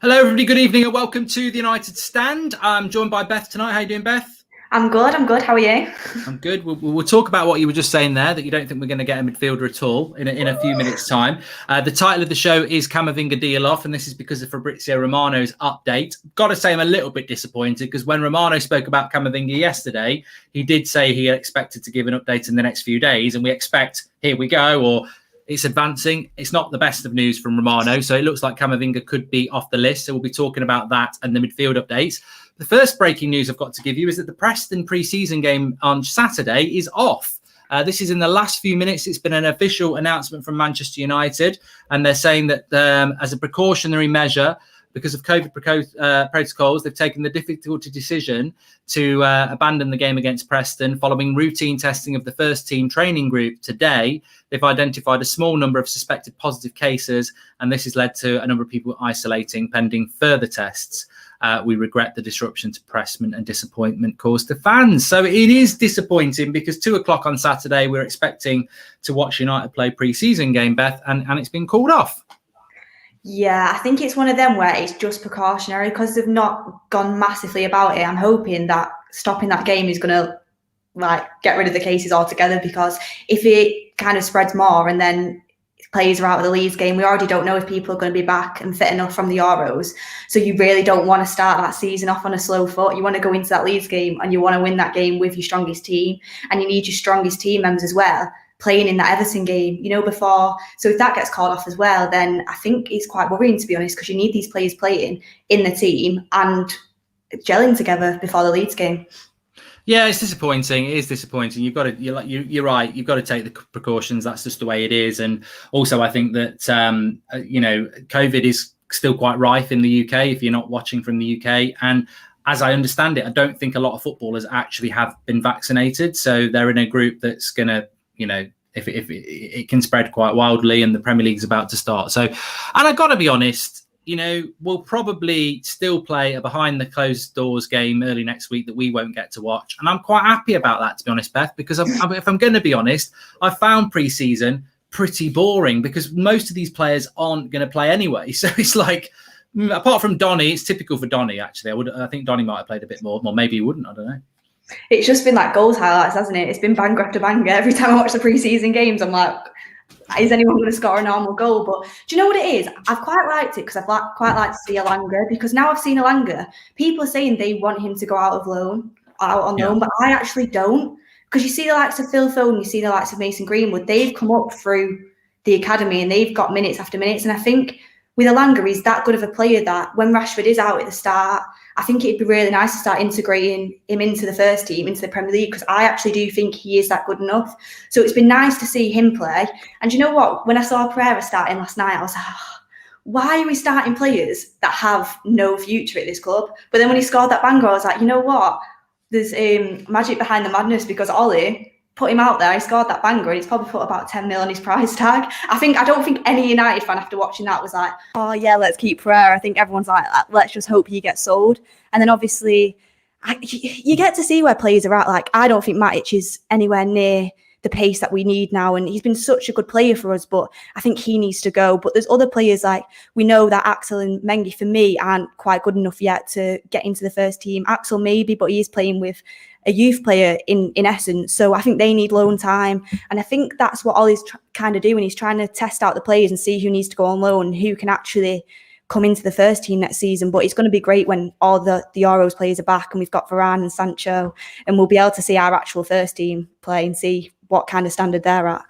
Hello, everybody. Good evening and welcome to the United Stand. I'm joined by Beth tonight. How you doing, Beth? I'm good. How are you? I'm good. We'll talk about what you were just saying there, that you don't think we're going to get a midfielder at all in a few minutes' time. The title of the show is Camavinga deal off, and this is because of Fabrizio Romano's update. Got to say I'm a little bit disappointed because when Romano spoke about Camavinga yesterday, he did say he expected to give an update in the next few days, and we expect, here we go, or it's advancing. It's not the best of news from Romano, so it looks like Camavinga could be off the list. So we'll be talking about that and the midfield updates. The first breaking news I've got to give you is that the Preston pre-season game on Saturday is off. This is in the last few minutes. It's been an official announcement from Manchester United, and they're saying that as a precautionary measure, because of COVID protocols, they've taken the difficult decision to abandon the game against Preston following routine testing of the first team training group today. They've identified a small number of suspected positive cases, and this has led to a number of people isolating pending further tests. We regret the disruption to Preston and disappointment caused to fans. So it is disappointing because 2:00 on Saturday, we're expecting to watch United play pre-season game, Beth, and it's been called off. Yeah, I think it's one of them where it's just precautionary because they've not gone massively about it. I'm hoping that stopping that game is going to get rid of the cases altogether, because if it kind of spreads more and then players are out of the Leeds game, we already don't know if people are going to be back and fit enough from the Euros. So you really don't want to start that season off on a slow foot. You want to go into that Leeds game and you want to win that game with your strongest team, and you need your strongest team members as well playing in that Everton game, before. So if that gets called off as well, then I think it's quite worrying, to be honest, because you need these players playing in the team and gelling together before the Leeds game. Yeah, it's disappointing. It is disappointing. You're right. You've got to take the precautions. That's just the way it is. And also, I think that COVID is still quite rife in the UK if you're not watching from the UK. And as I understand it, I don't think a lot of footballers actually have been vaccinated. So they're in a group that's going to, if it can spread quite wildly, and the Premier League's about to start. So, and I've got to be honest, we'll probably still play a behind the closed doors game early next week that we won't get to watch. And I'm quite happy about that, to be honest, Beth, because if I'm going to be honest, I found pre-season pretty boring because most of these players aren't going to play anyway. So it's like, apart from Donny, it's typical for Donny, actually. I think Donny might have played a bit more. Well, maybe he wouldn't. I don't know. It's just been like goals highlights, hasn't it? It's been banger after banger. Every time I watch the pre-season games, I'm like, is anyone going to score a normal goal? But do you know what it is? I've quite liked it because I've quite liked to see Elanga, because now I've seen Elanga, people are saying they want him to go out on loan, but I actually don't. Because you see the likes of Phil Foden, you see the likes of Mason Greenwood, they've come up through the academy and they've got minutes after minutes. And I think with Elanga, he's that good of a player that when Rashford is out at the start, I think it'd be really nice to start integrating him into the first team, into the Premier League, because I actually do think he is that good enough. So it's been nice to see him play. And you know what? When I saw Pereira starting last night, I was like, why are we starting players that have no future at this club? But then when he scored that banger, I was like, you know what? There's magic behind the madness, because Ollie put him out there, he scored that banger, and he's probably put about 10 mil on his price tag. I don't think any United fan after watching that was like, oh yeah, let's keep Pereira. I think everyone's like, let's just hope he gets sold. And then obviously you get to see where players are at. Like, I don't think Matic is anywhere near the pace that we need now, and he's been such a good player for us, but I think he needs to go. But there's other players, like we know that Axel and Mengi for me aren't quite good enough yet to get into the first team. Axel maybe, but he is playing with a youth player in essence, so I think they need loan time. And I think that's what Ollie's kind of doing. He's trying to test out the players and see who needs to go on loan, who can actually come into the first team next season. But it's going to be great when all the Euros players are back and we've got Varane and Sancho, and we'll be able to see our actual first team play and see what kind of standard they're at.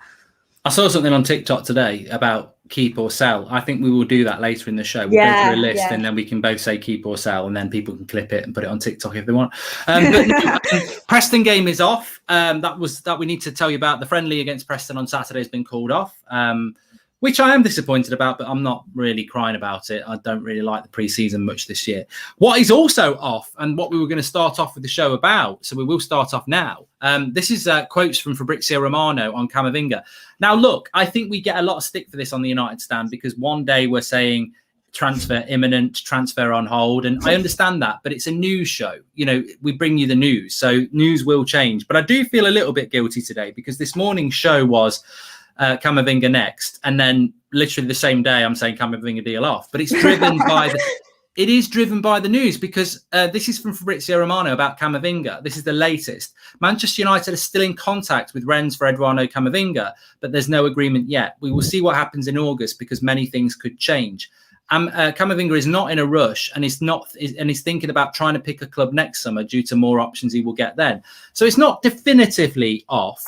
I saw something on TikTok today about keep or sell. I think we will do that later in the show. We'll go through a list and then we can both say keep or sell, and then people can clip it and put it on TikTok if they want. Preston game is off. That we need to tell you about. The friendly against Preston on Saturday has been called off, which I am disappointed about, but I'm not really crying about it. I don't really like the pre-season much this year. What is also off, and what we were going to start off with the show about, so we will start off now. This is quotes from Fabrizio Romano on Camavinga. Now, look, I think we get a lot of stick for this on the United Stand, because one day we're saying transfer imminent, transfer on hold, and I understand that, but it's a news show. We bring you the news, so news will change. But I do feel a little bit guilty today, because this morning's show was Camavinga next, and then literally the same day I'm saying Camavinga deal off. But it's driven by it is driven by the news, because this is from Fabrizio Romano about Camavinga. This is the latest. Manchester United are still in contact with Rennes for Eduardo Camavinga, but there's no agreement yet. We will see what happens in August, because many things could change. Camavinga is not in a rush, and he's thinking about trying to pick a club next summer due to more options he will get then. So it's not definitively off,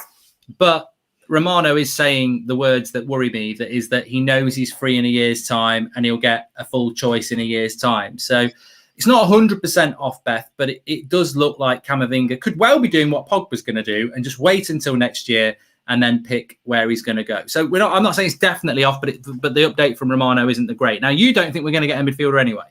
but Romano is saying the words that worry me, that is that he knows he's free in a year's time and he'll get a full choice in a year's time. So it's not 100% off, Beth, but it does look like Camavinga could well be doing what Pogba's going to do and just wait until next year and then pick where he's going to go. So I'm not saying it's definitely off, but the update from Romano isn't the great. Now, you don't think we're going to get a midfielder anyway?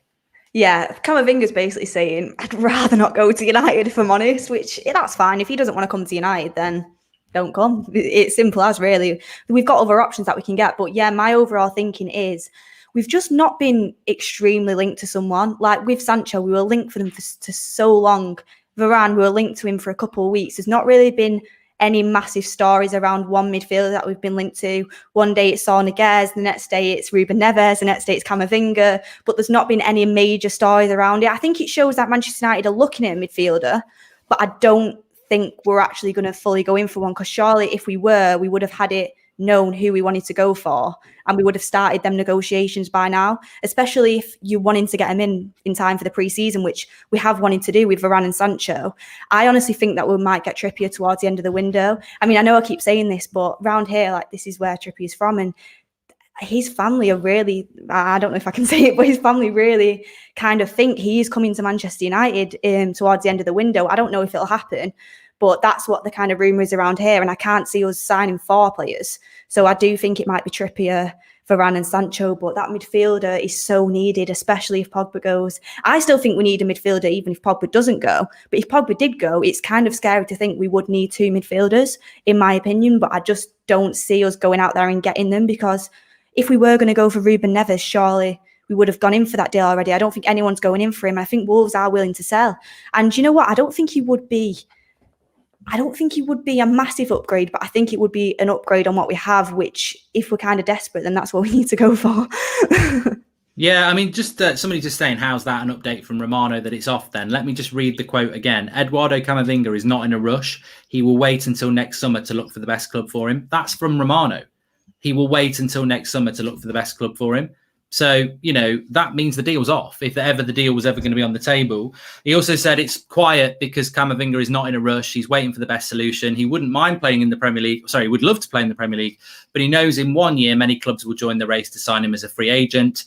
Yeah, Camavinga's basically saying, I'd rather not go to United, if I'm honest, which that's fine. If he doesn't want to come to United, then don't come. It's simple as, really. We've got other options that we can get. But yeah, my overall thinking is we've just not been extremely linked to someone. Like with Sancho, we were linked for them for so long. Varane, we were linked to him for a couple of weeks. There's not really been any massive stories around one midfielder that we've been linked to. One day it's Saul Niguez, the next day it's Ruben Neves, the next day it's Camavinga, but there's not been any major stories around it. I think it shows that Manchester United are looking at a midfielder, but I don't think we're actually going to fully go in for one, because surely if we were, we would have had it known who we wanted to go for, and we would have started them negotiations by now, especially if you're wanting to get them in time for the pre-season, which we have wanted to do with Varane and Sancho. I honestly think that we might get Trippier towards the end of the window. I mean, I know I keep saying this, but round here, like, this is where Trippier's from, and his family are really, I don't know if I can say it, but his family really kind of think he is coming to Manchester United towards the end of the window. I don't know if it'll happen, but that's what the kind of rumour is around here. And I can't see us signing 4 players. So I do think it might be Trippier, Varane and Sancho, but that midfielder is so needed, especially if Pogba goes. I still think we need a midfielder even if Pogba doesn't go. But if Pogba did go, it's kind of scary to think we would need 2 midfielders, in my opinion. But I just don't see us going out there and getting them, because if we were going to go for Ruben Neves, surely we would have gone in for that deal already. I don't think anyone's going in for him. I think Wolves are willing to sell. And you know what? I don't think he would be a massive upgrade, but I think it would be an upgrade on what we have, which if we're kind of desperate, then that's what we need to go for. Yeah, I mean, just somebody just saying, how's that an update from Romano that it's off then? Let me just read the quote again. Eduardo Camavinga is not in a rush. He will wait until next summer to look for the best club for him. That's from Romano. He will wait until next summer to look for the best club for him. So, you know, that means the deal's off, if ever the deal was ever going to be on the table. He also said it's quiet because Camavinga is not in a rush. He's waiting for the best solution. He wouldn't mind playing in the Premier League. Sorry, he would love to play in the Premier League, but he knows in 1 year, many clubs will join the race to sign him as a free agent.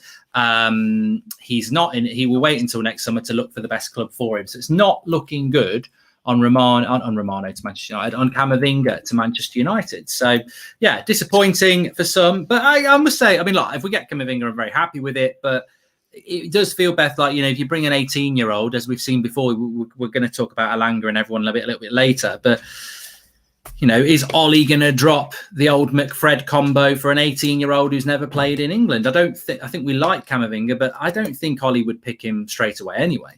He's not in. He will wait until next summer to look for the best club for him. So it's not looking good on Romano to Manchester United, on Camavinga to Manchester United. So, yeah, disappointing for some. But I must say, I mean, look, if we get Camavinga, I'm very happy with it. But it does feel, Beth, like, you know, if you bring an 18-year-old, as we've seen before, we're going to talk about Alanga and everyone a little bit later. But, you know, is Ollie going to drop the old McFred combo for an 18-year-old who's never played in England? I think we like Camavinga, but I don't think Ollie would pick him straight away anyway.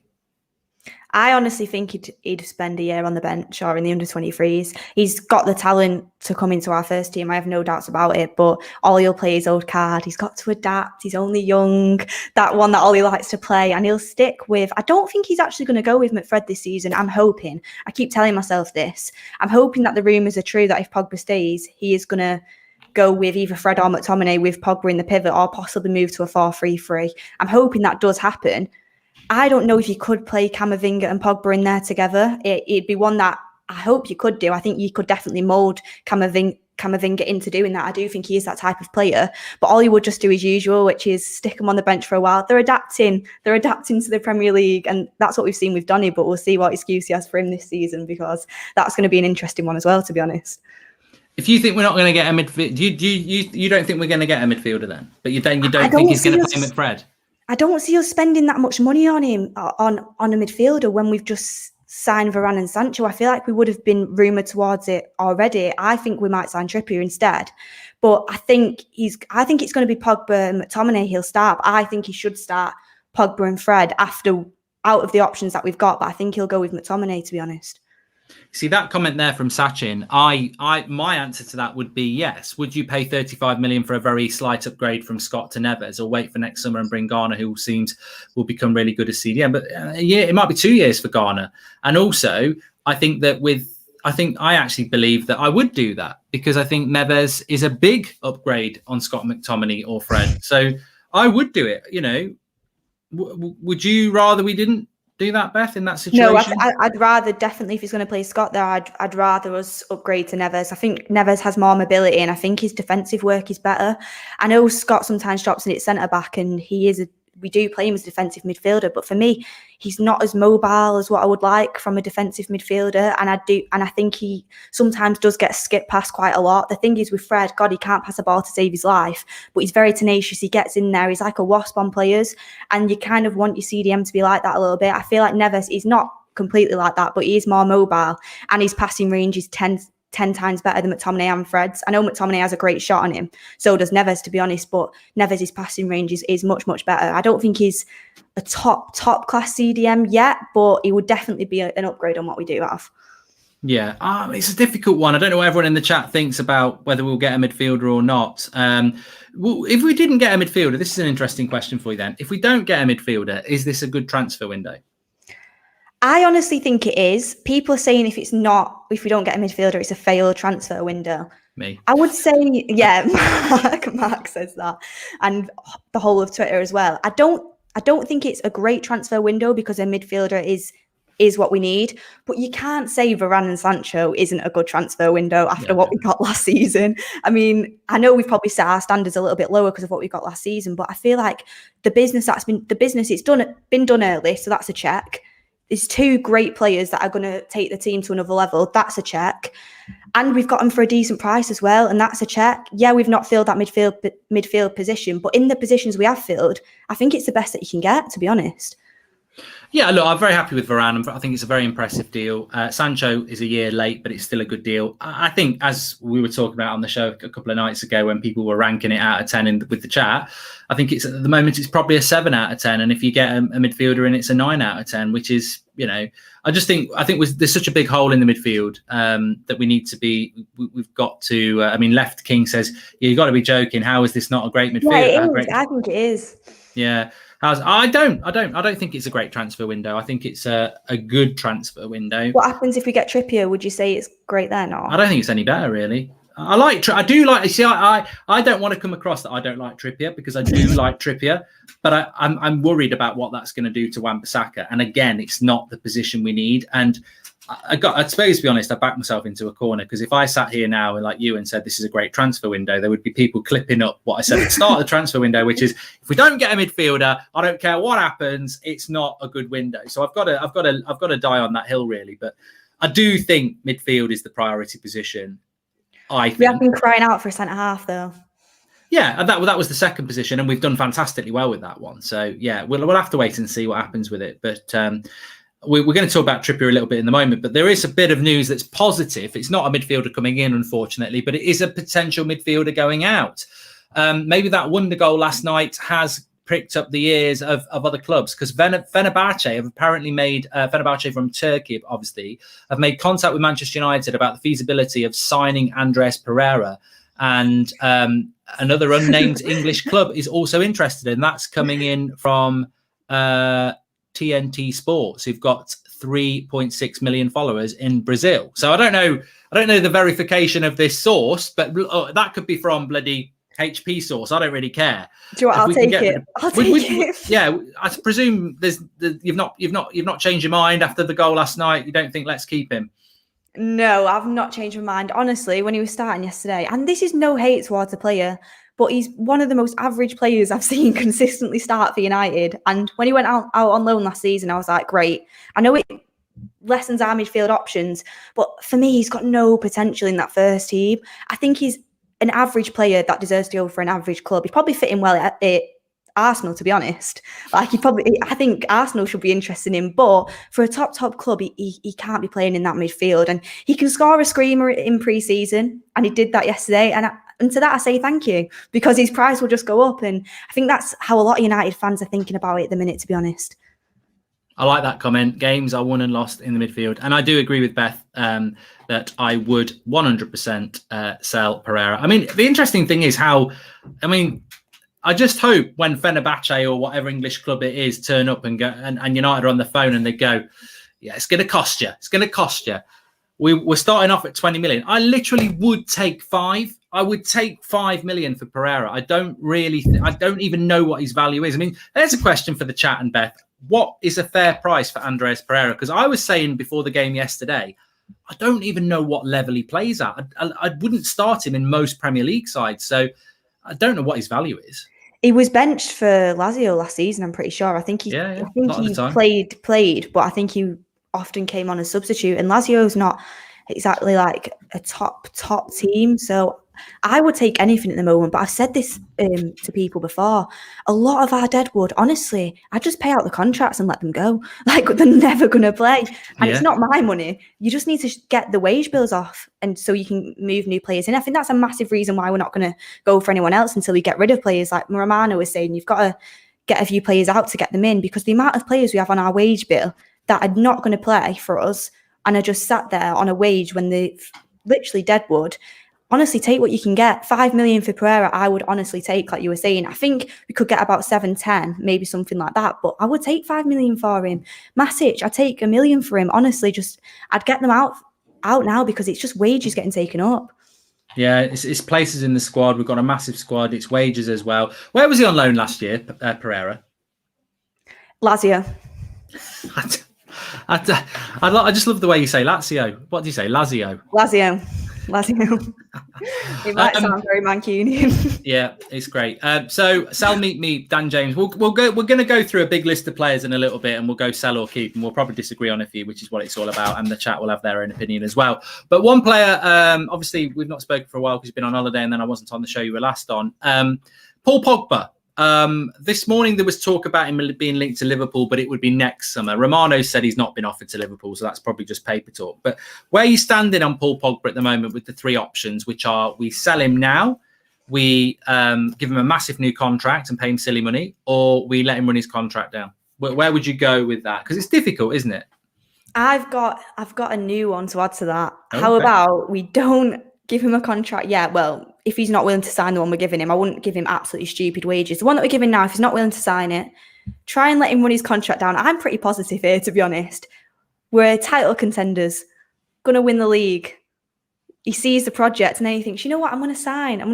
I honestly think he'd spend a year on the bench or in the under-23s. He's got the talent to come into our first team. I have no doubts about it. But Ollie will play his old card. He's got to adapt. He's only young. That one that Ollie likes to play. And he'll stick with... I don't think he's actually going to go with McFred this season. I'm hoping. I keep telling myself this. I'm hoping that the rumours are true, that if Pogba stays, he is going to go with either Fred or McTominay with Pogba in the pivot, or possibly move to a 4-3-3. I'm hoping that does happen. I don't know if you could play Camavinga and Pogba in there together. It'd be one that I hope you could do. I think you could definitely mould Camavinga into doing that. I do think he is that type of player. But all he would just do his usual, which is stick him on the bench for a while. They're adapting to the Premier League, and that's what we've seen with Donny. But we'll see what excuse he has for him this season, because that's going to be an interesting one as well, to be honest. If you think we're not going to get a midfield, you don't think we're going to get a midfielder then? But you don't think he's going to play McFred? I don't see us spending that much money on him, on a midfielder, when we've just signed Varane and Sancho. I feel like we would have been rumoured towards it already. I think we might sign Trippier instead. But I think it's going to be Pogba and McTominay he'll start. I think he should start Pogba and Fred out of the options that we've got. But I think he'll go with McTominay, to be honest. See that comment there from Sachin. My answer to that would be yes. Would you pay 35 million for a very slight upgrade from Scott to Neves, or wait for next summer and bring Garner, who will become really good as CDM? But yeah, it might be 2 years for Garner. And also, I think I actually believe that I would do that, because I think Neves is a big upgrade on Scott McTominay or Fred. So I would do it. You know, would you rather we didn't do that, Beth, in that situation? No, I'd rather, definitely, if he's going to play Scott there, I'd rather us upgrade to Neves. I think Neves has more mobility, and I think his defensive work is better. I know Scott sometimes drops in at centre back, and we do play him as a defensive midfielder, but for me, he's not as mobile as what I would like from a defensive midfielder. And I think he sometimes does get skipped past quite a lot. The thing is with Fred, God, he can't pass a ball to save his life, but he's very tenacious. He gets in there. He's like a wasp on players, and you kind of want your CDM to be like that a little bit. I feel like Neves is not completely like that, but he is more mobile, and his passing range is 10 times better than McTominay and Fred's. I know McTominay has a great shot on him, so does Neves, to be honest, but Neves' passing range is much, much better. I don't think he's a top class CDM yet, but he would definitely be an upgrade on what we do have. Yeah, it's a difficult one. I don't know what everyone in the chat thinks about whether we'll get a midfielder or not. If we didn't get a midfielder, this is an interesting question for you then. If we don't get a midfielder, is this a good transfer window? I honestly think it is. People are saying if we don't get a midfielder, it's a failed transfer window. Me. I would say, yeah, Mark says that. And the whole of Twitter as well. I don't think it's a great transfer window, because a midfielder is what we need. But you can't say Varane and Sancho isn't a good transfer window after what we got last season. I mean, I know we've probably set our standards a little bit lower because of what we got last season, but I feel like the business it's been done early, so that's a check. There's two great players that are going to take the team to another level. That's a check. And we've got them for a decent price as well. And that's a check. Yeah, we've not filled that midfield position, but in the positions we have filled, I think it's the best that you can get, to be honest. Yeah, look, I'm very happy with Varane. I think it's a very impressive deal. Sancho is a year late, but it's still a good deal. I think, as we were talking about on the show a couple of nights ago when people were ranking it out of 10 with the chat, I think at the moment it's probably a 7 out of 10. And if you get a midfielder in, it's a 9 out of 10, which is, you know, I think there's such a big hole in the midfield that we've got to. I mean, Left King says, you've got to be joking. How is this not a great midfield? Yeah, I think it is. Yeah. I don't think it's a great transfer window. I think it's a good transfer window. What happens if we get Trippier? Would you say it's great then? Or? I don't think it's any better, really. I don't want to come across that I don't like Trippier, because I do like Trippier, but I'm worried about what that's going to do to Wan-Bissaka. And again, it's not the position we need. And I suppose, to be honest, I backed myself into a corner, because if I sat here now and like you and said this is a great transfer window, there would be people clipping up what I said at the start of the transfer window, which is if we don't get a midfielder, I don't care what happens, it's not a good window. So I've got to die on that hill, really. But I do think midfield is the priority position. We have been crying out for a centre half, though. Yeah, and that was the second position, and we've done fantastically well with that one. So yeah, we'll have to wait and see what happens with it. But we're going to talk about Trippier a little bit in the moment. But there is a bit of news that's positive. It's not a midfielder coming in, unfortunately, but it is a potential midfielder going out. Maybe that wonder goal last night has pricked up the ears of other clubs, because Fenerbahce have apparently made Fenerbahce from Turkey, obviously, have made contact with Manchester United about the feasibility of signing Andres Pereira, and another unnamed English club is also interested, and that's coming in from TNT Sports, who've got 3.6 million followers in Brazil. So I don't know the verification of this source, but that could be from bloody HP source. I don't really care. Do you know what? I'll take it. Yeah, I presume you've not changed your mind after the goal last night. You don't think let's keep him? No, I've not changed my mind. Honestly, when he was starting yesterday, and this is no hate towards the player, but he's one of the most average players I've seen consistently start for United. And when he went out on loan last season, I was like, great. I know it lessens our midfield options, but for me, he's got no potential in that first team. I think he's an average player that deserves to go for an average club. He's probably fitting well at Arsenal, to be honest. I think Arsenal should be interested in him, but for a top club, he can't be playing in that midfield. And he can score a screamer in pre-season, and he did that yesterday. And to that, I say thank you, because his price will just go up. And I think that's how a lot of United fans are thinking about it at the minute, to be honest. I like that comment. Games are won and lost in the midfield. And I do agree with Beth that I would 100% sell Pereira. I mean, the interesting thing is I just hope when Fenerbahce or whatever English club it is turn up and go and United are on the phone and they go, yeah, it's going to cost you. It's going to cost you. We're starting off at 20 million. I literally would take 5. I would take 5 million for Pereira. I don't even know what his value is. I mean, there's a question for the chat and Beth. What is a fair price for Andreas Pereira? Because I was saying before the game yesterday, I don't even know what level he plays at. I wouldn't start him in most Premier League sides. So I don't know what his value is. He was benched for Lazio last season, I'm pretty sure. I think he played, but I think he often came on as substitute. And Lazio's not exactly like a top team. So I would take anything at the moment. But I've said this to people before. A lot of our deadwood, honestly, I just pay out the contracts and let them go. Like, they're never going to play. And it's not my money. You just need to get the wage bills off. And so you can move new players in. I think that's a massive reason why we're not going to go for anyone else until we get rid of players. Like Romano was saying, you've got to get a few players out to get them in, because the amount of players we have on our wage bill that are not going to play for us and are just sat there on a wage when they're literally deadwood. Honestly, take what you can get. 5 million for Pereira, I would honestly take, like you were saying. I think we could get about 7-10, maybe something like that. But I would take 5 million for him. Masic, I'd take 1 million for him. Honestly, I'd get them out now, because it's just wages getting taken up. Yeah, it's places in the squad. We've got a massive squad. It's wages as well. Where was he on loan last year, Pereira? Lazio. I just love the way you say Lazio. What do you say? Lazio. It might sound very Mancunian. Yeah, it's great. So sell, meet Dan James. We're going to go through a big list of players in a little bit, and we'll go sell or keep, and we'll probably disagree on a few, which is what it's all about. And the chat will have their own opinion as well. But one player, obviously we've not spoken for a while because he's been on holiday, and then I wasn't on the show you were last on. Paul Pogba. This morning there was talk about him being linked to Liverpool, but it would be next summer. Romano said he's not been offered to Liverpool, so that's probably just paper talk. But where are you standing on Paul Pogba at the moment with the 3 options, which are we sell him now, we give him a massive new contract and pay him silly money, or we let him run his contract down? Where would you go with that? Because it's difficult, isn't it? I've got a new one to add to that. Okay. How about we don't give him a contract yet? Well, if he's not willing to sign the one we're giving him, I wouldn't give him absolutely stupid wages. The one that we're giving now, if he's not willing to sign it, try and let him run his contract down. I'm pretty positive here, to be honest. We're title contenders, going to win the league. He sees the project and then he thinks, you know what, I'm going to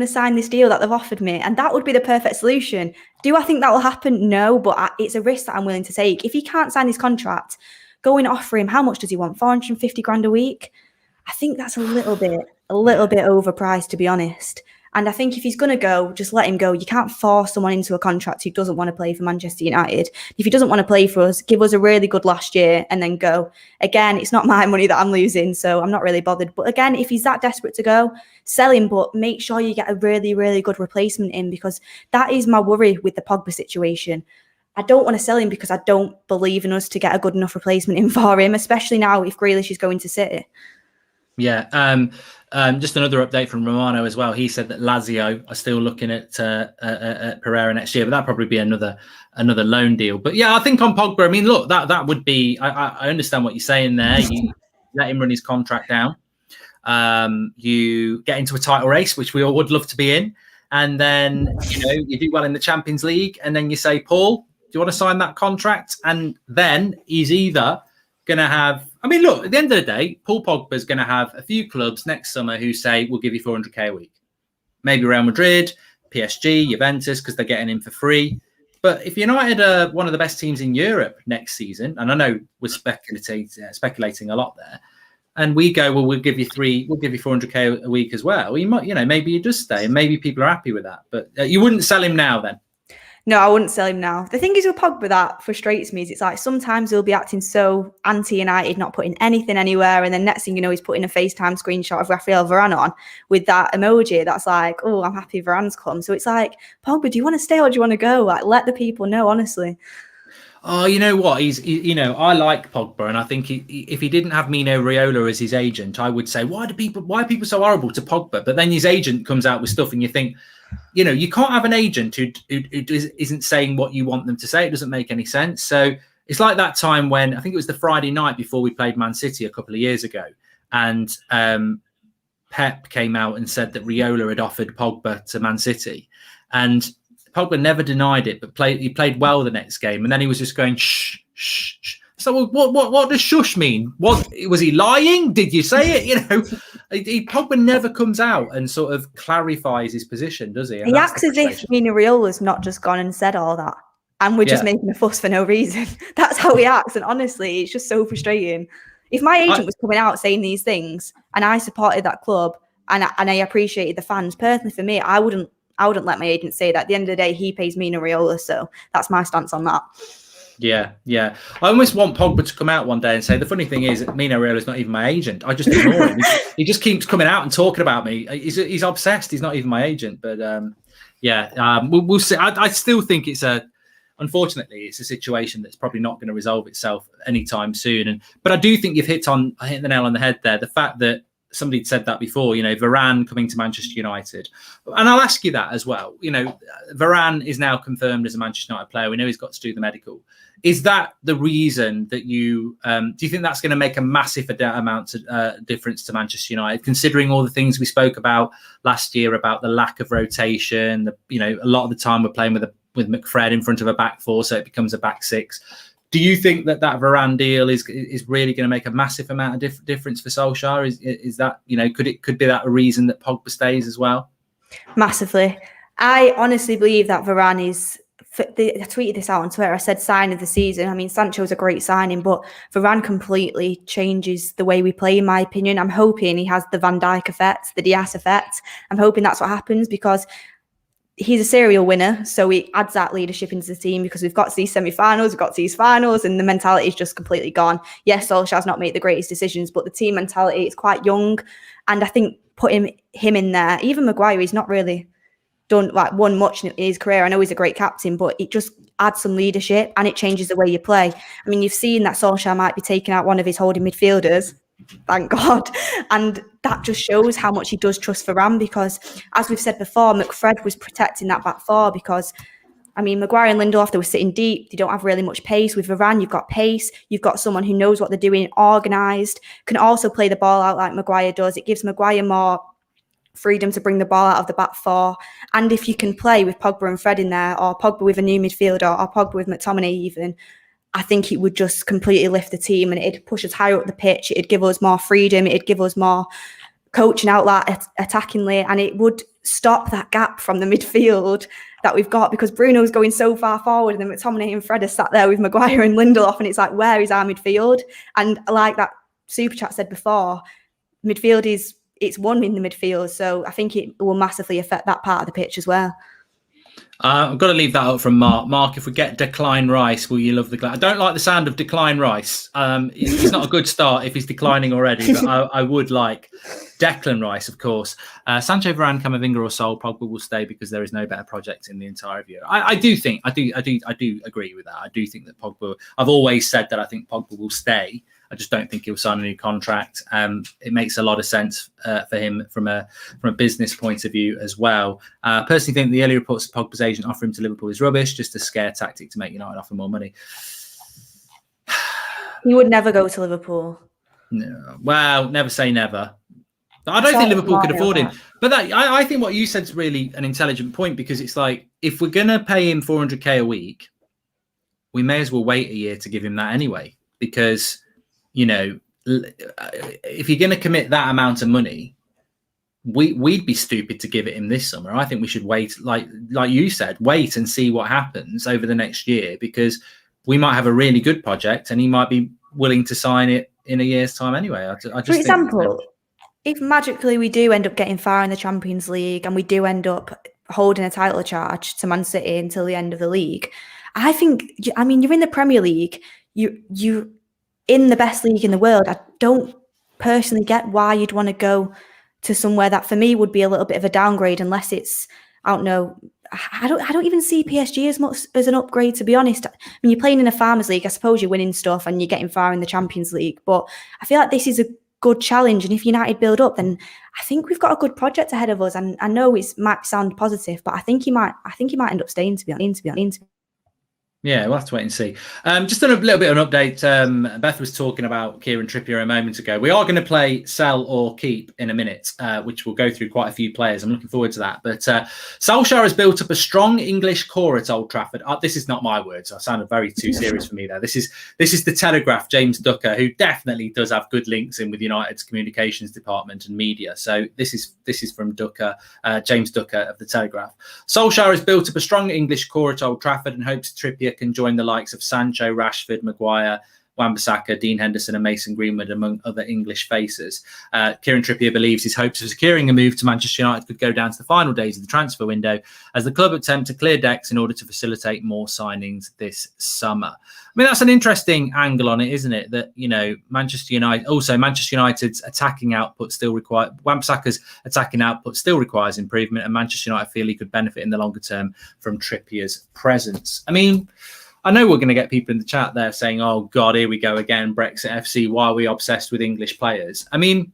sign this deal that they've offered me. And that would be the perfect solution. Do I think that will happen? No, but it's a risk that I'm willing to take. If he can't sign his contract, go and offer him, how much does he want? 450 grand a week? I think that's a little bit overpriced, to be honest. And I think if he's going to go, just let him go. You can't force someone into a contract who doesn't want to play for Manchester United. If he doesn't want to play for us, give us a really good last year and then go. Again, it's not my money that I'm losing, so I'm not really bothered. But again, if he's that desperate to go, sell him, but make sure you get a really, really good replacement in, because that is my worry with the Pogba situation. I don't want to sell him because I don't believe in us to get a good enough replacement in for him, especially now if Grealish is going to City. Yeah. Just another update from Romano as well. He said that Lazio are still looking at Pereira next year, but that'd probably be another loan deal. But yeah, I think on Pogba, I mean, look, that would be. I understand what you're saying there. You let him run his contract down. You get into a title race, which we all would love to be in, and then you do well in the Champions League, and then you say, Paul, do you want to sign that contract? And then he's either going to have. I mean, look, at the end of the day, Paul Pogba is going to have a few clubs next summer who say, we'll give you 400k a week. Maybe Real Madrid, PSG, Juventus, because they're getting him for free. But if United are one of the best teams in Europe next season, and I know we're speculating a lot there, and we go, well, we'll give you 400k a week as well. You might, maybe you just stay, and maybe people are happy with that. But you wouldn't sell him now then? No, I wouldn't sell him now. The thing is with Pogba that frustrates me is it's like sometimes he'll be acting so anti-United, not putting anything anywhere, and then next thing you know, he's putting a FaceTime screenshot of Rafael Varane on with that emoji that's like, oh, I'm happy Varane's come. So it's like, Pogba, do you want to stay or do you want to go? Like, let the people know, honestly. Oh, you know what? I like Pogba, and I think if he didn't have Mino Raiola as his agent, I would say, why are people so horrible to Pogba? But then his agent comes out with stuff, and you think, you can't have an agent who isn't saying what you want them to say. It doesn't make any sense. So It's like that time when I think it was the Friday night before we played Man City a couple of years ago, and Pep came out and said that Raiola had offered Pogba to Man City, and Pogba never denied it, but he played well the next game, and then he was just going shh, shh, shh. So what does shush mean? Was he lying? Did you say it? Pogba never comes out and sort of clarifies his position, does he? And he acts as if Mino Raiola's not just gone and said all that, and we're just making a fuss for no reason. That's how he acts, and honestly, it's just so frustrating. If my agent was coming out saying these things, and I supported that club, and I appreciated the fans, personally for me, I wouldn't let my agent say that. At the end of the day, he pays Mino Raiola, so that's my stance on that. Yeah. I almost want Pogba to come out one day and say, the funny thing is that Mino Raiola is not even my agent. I just ignore him. He just keeps coming out and talking about me. He's obsessed. He's not even my agent. But we'll see. I still think unfortunately, it's a situation that's probably not going to resolve itself anytime soon. But I do think you've hit the nail on the head there. The fact that somebody said that before, Varane coming to Manchester United. And I'll ask you that as well. Varane is now confirmed as a Manchester United player. We know he's got to do the medical. Is that the reason that do you think that's going to make a massive amount of difference to Manchester United, considering all the things we spoke about last year about the lack of rotation, a lot of the time we're playing with McFred in front of a back four, so it becomes a back six. Do you think that Varane deal is really going to make a massive amount of difference for Solskjaer? Is that, could be that a reason that Pogba stays as well? Massively. I honestly believe that Varane is, I tweeted this out on Twitter, I said sign of the season. I mean, Sancho's a great signing, but Varane completely changes the way we play, in my opinion. I'm hoping he has the Van Dijk effect, the Diaz effect. I'm hoping that's what happens, because he's a serial winner, so he adds that leadership into the team, because we've got to these semi-finals, we've got to these finals, and the mentality is just completely gone. Yes, Solskjaer's not made the greatest decisions, but the team mentality is quite young, and I think putting him in there, even Maguire, he's not really won much in his career. I know he's a great captain, but it just adds some leadership and it changes the way you play. I mean, you've seen that Solskjaer might be taking out one of his holding midfielders, thank God. And that just shows how much he does trust Varane, because, as we've said before, McFred was protecting that back four, because, I mean, Maguire and Lindelof, they were sitting deep. They don't have really much pace. With Varane, you've got pace. You've got someone who knows what they're doing, organised, can also play the ball out like Maguire does. It gives Maguire more freedom to bring the ball out of the back four. And if you can play with Pogba and Fred in there, or Pogba with a new midfielder, or Pogba with McTominay even, I think it would just completely lift the team, and it'd push us higher up the pitch. It'd give us more freedom. It'd give us more coaching outlet attackingly, and it would stop that gap from the midfield that we've got, because Bruno's going so far forward, and then McTominay and Fred are sat there with Maguire and Lindelof, and it's like, where is our midfield? And like that Super Chat said before, midfield it's one in the midfield, so I think it will massively affect that part of the pitch as well. I've got to leave that out from Mark. Mark, if we get Decline Rice, will you love the... I don't like the sound of Decline Rice. It's not a good start if he's declining already, but I would like Declan Rice, of course. Sancho, Varane, Camavinga or Sol, Pogba will stay because there is no better project in the entire view. I do agree with that. I do think that Pogba... I've always said that I think Pogba will stay. I just don't think he'll sign a new contract. It makes a lot of sense for him from a business point of view as well. Personally think the early reports of Pogba's agent offering him to Liverpool is rubbish, just a scare tactic to make United offer more money. He would never go to Liverpool. No. Well, never say never. I don't think Liverpool could afford him. But I think what you said is really an intelligent point, because it's like, if we're going to pay him 400k a week, we may as well wait a year to give him that anyway, because... if you're going to commit that amount of money, we'd be stupid to give it him this summer. I think we should wait, like you said, wait and see what happens over the next year, because we might have a really good project and he might be willing to sign it in a year's time anyway. For example, if magically we do end up getting far in the Champions League and we do end up holding a title charge to Man City until the end of the league, I think, I mean, you're in the Premier League, you in the best league in the world. I don't personally get why you'd want to go to somewhere that for me would be a little bit of a downgrade, unless it's, I don't know, I don't even see PSG as much as an upgrade, to be honest. I mean, you're playing in a Farmers League, I suppose you're winning stuff and you're getting far in the Champions League, but I feel like this is a good challenge, and if United build up, then I think we've got a good project ahead of us. And I know it might sound positive, but I think he might end up staying, to be honest. Yeah, we'll have to wait and see. Just a little bit of an update. Beth was talking about Kieran Trippier a moment ago. We are going to play sell or keep in a minute, which will go through quite a few players. I'm looking forward to that. But Solskjaer has built up a strong English core at Old Trafford. This is not my words. I sounded very too serious for me there. This is the Telegraph, James Ducker, who definitely does have good links in with United's communications department and media. So this is from Ducker, James Ducker of the Telegraph. Solskjaer has built up a strong English core at Old Trafford and hopes Trippier can join the likes of Sancho, Rashford, Maguire, Wan-Bissaka, Dean Henderson and Mason Greenwood, among other English faces. Kieran Trippier believes his hopes of securing a move to Manchester United could go down to the final days of the transfer window as the club attempt to clear decks in order to facilitate more signings this summer. I mean, that's an interesting angle on it, isn't it? That, Manchester United's attacking output still requires, Wan-Bissaka's attacking output still requires improvement, and Manchester United feel he could benefit in the longer term from Trippier's presence. I mean, I know we're going to get people in the chat there saying, oh, God, here we go again, Brexit FC, why are we obsessed with English players? I mean,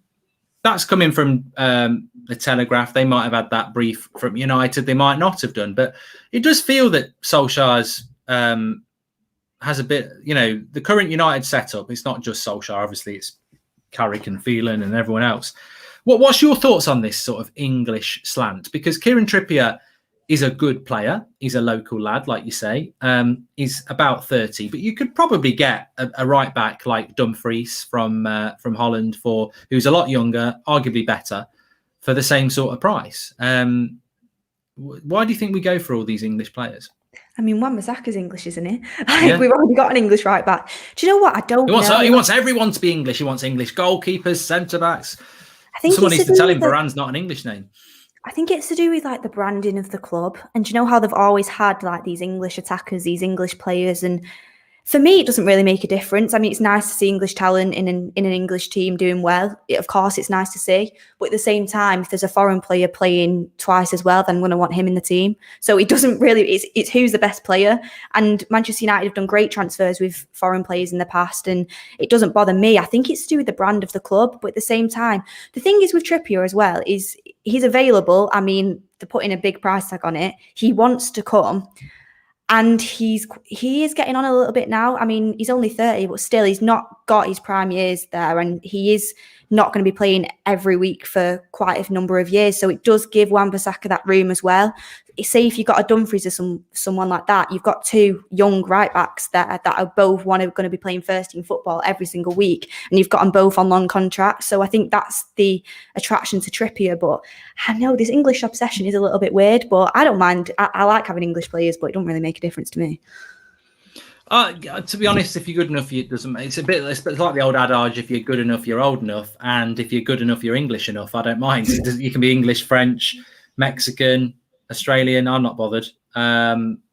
that's coming from the Telegraph. They might have had that brief from United. They might not have done. But it does feel that Solskjaer's has a bit, the current United setup, it's not just Solskjaer. Obviously, it's Carrick and Phelan and everyone else. What's your thoughts on this sort of English slant? Because Kieran Trippier is a good player. He's a local lad, like you say. He's about 30, but you could probably get a right back like Dumfries from Holland who's a lot younger, arguably better, for the same sort of price. Why do you think we go for all these English players? I mean, Wan-Bissaka's English, isn't he? We've already got an English right back. Do you know what? I don't know. He wants everyone to be English. He wants English goalkeepers, centre-backs. I think someone needs to tell him Varane's not an English name. I think it's to do with like the branding of the club. And do you know how they've always had like these English attackers, these English players? And for me, it doesn't really make a difference. I mean, it's nice to see English talent in an English team doing well. Of course, it's nice to see. But at the same time, if there's a foreign player playing twice as well, then I'm going to want him in the team. So it doesn't really, it's who's the best player. And Manchester United have done great transfers with foreign players in the past, and it doesn't bother me. I think it's to do with the brand of the club. But at the same time, the thing is with Trippier as well, is he's available. I mean, they're putting a big price tag on it. He wants to come. And he is getting on a little bit now. I mean, he's only 30, but still, he's not got his prime years there. And he is not going to be playing every week for quite a number of years. So it does give Wan-Bissaka that room as well. Say if you've got a Dumfries or someone like that, you've got two young right-backs that are both going to be playing first-team football every single week. And you've got them both on long contracts. So I think that's the attraction to Trippier. But I know this English obsession is a little bit weird, but I don't mind. I like having English players, but it don't really make a difference to me. To be honest, if you're good enough, it doesn't. It's like the old adage: if you're good enough, you're old enough, and if you're good enough, you're English enough. I don't mind. You can be English, French, Mexican, Australian. I'm not bothered.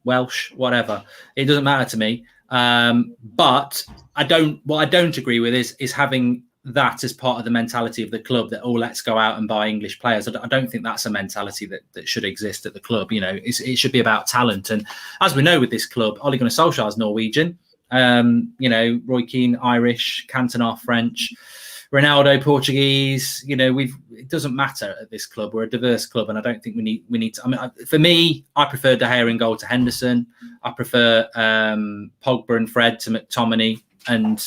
Welsh, whatever. It doesn't matter to me. But I don't. What I don't agree with is having that as part of the mentality of the club, that let's go out and buy English players. I don't think that's a mentality that should exist at the club. It should be about talent. And as we know with this club, Ole Gunnar Solskjaer is Norwegian. Roy Keane Irish, Cantona French, Ronaldo Portuguese. It doesn't matter at this club. We're a diverse club, and I don't think we need to. I mean, for me, I prefer De Gea in goal to Henderson. I prefer Pogba and Fred to McTominay, and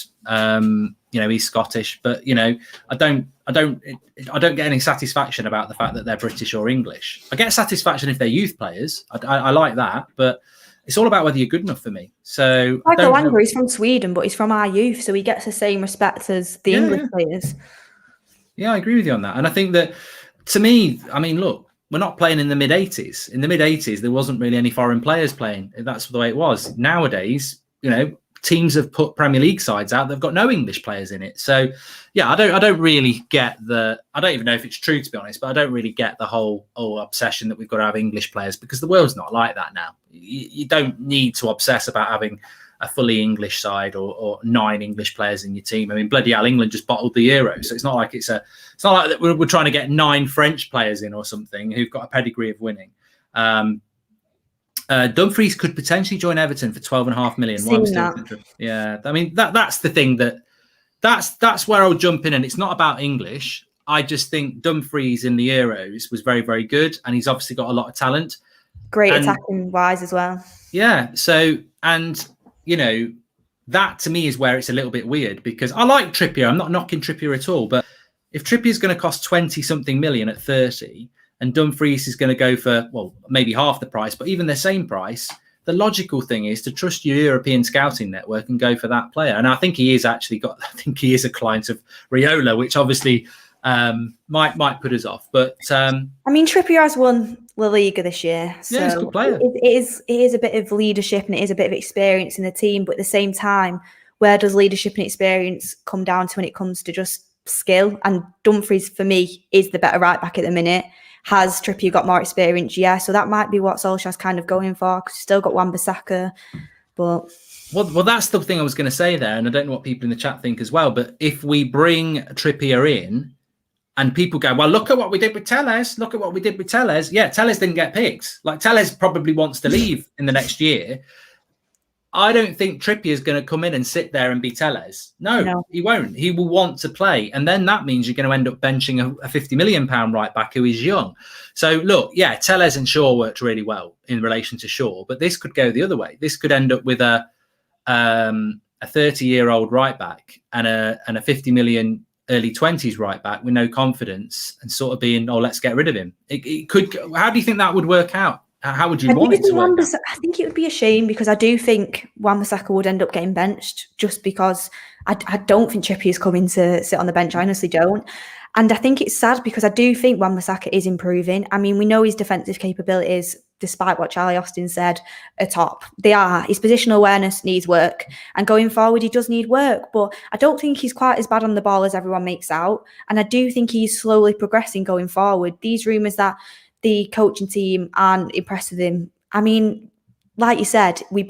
he's Scottish, but I don't get any satisfaction about the fact that they're British or English. I get satisfaction if they're youth players. I like that, but it's all about whether you're good enough for me. So Michael Langer, he's from Sweden, but he's from our youth, so he gets the same respect as the English players. Yeah, I agree with you on that. And I think that, to me, I mean, look, we're not playing in the mid-'80s. In the mid-'80s, there wasn't really any foreign players playing. That's the way it was. Nowadays, teams have put Premier League sides out. They've got no English players in it. So, yeah, I don't really get I don't even know if it's true, to be honest, but I don't really get the whole obsession that we've got to have English players, because the world's not like that now. You don't need to obsess about having a fully English side or 9 English players in your team. I mean, bloody hell, England just bottled the Euro. So it's not like it's not like that we're trying to get 9 French players in or something who've got a pedigree of winning. Dumfries could potentially join Everton for 12.5 million. Yeah, I mean that's the thing that's where I'll jump in, and it's not about English. I just think Dumfries in the Euros was very, very good, and he's obviously got a lot of talent. Great attacking wise as well. Yeah, so And, you know, that to me is where it's a little bit weird, because I like Trippier. I'm not knocking Trippier at all. But if Trippier is going to cost 20-something million at 30 and Dumfries is going to go for, well, maybe half the price, but even the same price, the logical thing is to trust your European scouting network and go for that player. And I think he is actually I think he is a client of Raiola, which obviously might put us off. But I mean, Trippier has won La Liga this year, so yeah, he's a good player. It is a bit of leadership and it is a bit of experience in the team. But at the same time, where does leadership and experience come down to when it comes to just skill? And Dumfries, for me, is the better right back at the minute. Has Trippier got more experience? Yeah, so that might be what Solskjaer's kind of going for, because he's still got Wan-Bissaka. But well, that's the thing I was going to say there, and I don't know what people in the chat think as well. But if we bring Trippier in, and people go, well, look at what we did with Telles. Look at what we did with Telles. Yeah, Telles didn't get picked. Like, Telles probably wants to leave in the next year. I don't think Trippier is going to come in and sit there and be Telles. No, he won't. He will want to play. And then that means you're going to end up benching a £50 million right back who is young. So, look, yeah, Telles and Shaw worked really well in relation to Shaw, but this could go the other way. This could end up with a 30-year-old right back and a 50 million early 20s right back with no confidence and sort of being, oh, let's get rid of him. It could. How do you think that would work out? How would you want it to work? I think it would be a shame, because I do think Wan-Bissaka would end up getting benched, just because I don't think Trippier is coming to sit on the bench. I honestly don't. And I think it's sad, because I do think Wan-Bissaka is improving. I mean, we know his defensive capabilities, despite what Charlie Austin said, are top. They are. His positional awareness needs work. And going forward, he does need work. But I don't think he's quite as bad on the ball as everyone makes out. And I do think he's slowly progressing going forward. These rumours that the coaching team aren't impressed with him, I mean, like you said, it's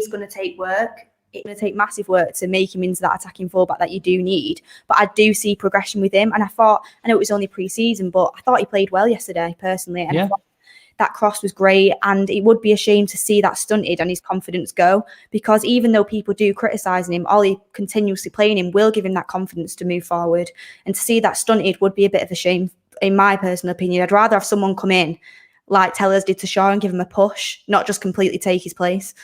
going to take work. It's going to take massive work to make him into that attacking fullback that you do need. But I do see progression with him. And I know it was only pre-season, but I thought he played well yesterday, personally. And I thought that cross was great. And it would be a shame to see that stunted and his confidence go, because even though people do criticise him, Ollie continuously playing him will give him that confidence to move forward. And to see that stunted would be a bit of a shame, in my personal opinion. I'd rather have someone come in like Tellers did to Shaw and give him a push, not just completely take his place.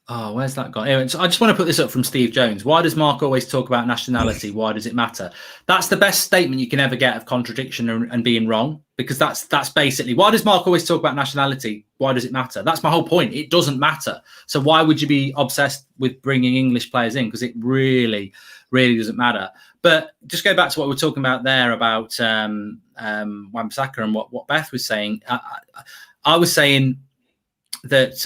Oh, where's that gone? Anyway, so I just want to put this up from Steve Jones. Why does Mark always talk about nationality? Why does it matter? That's the best statement you can ever get of contradiction and being wrong, because that's basically, why does Mark always talk about nationality? Why does it matter? That's my whole point. It doesn't matter. So why would you be obsessed with bringing English players in? Because it really, really doesn't matter. But just go back to what we were talking about there about Wan-Bissaka and what Beth was saying. I was saying that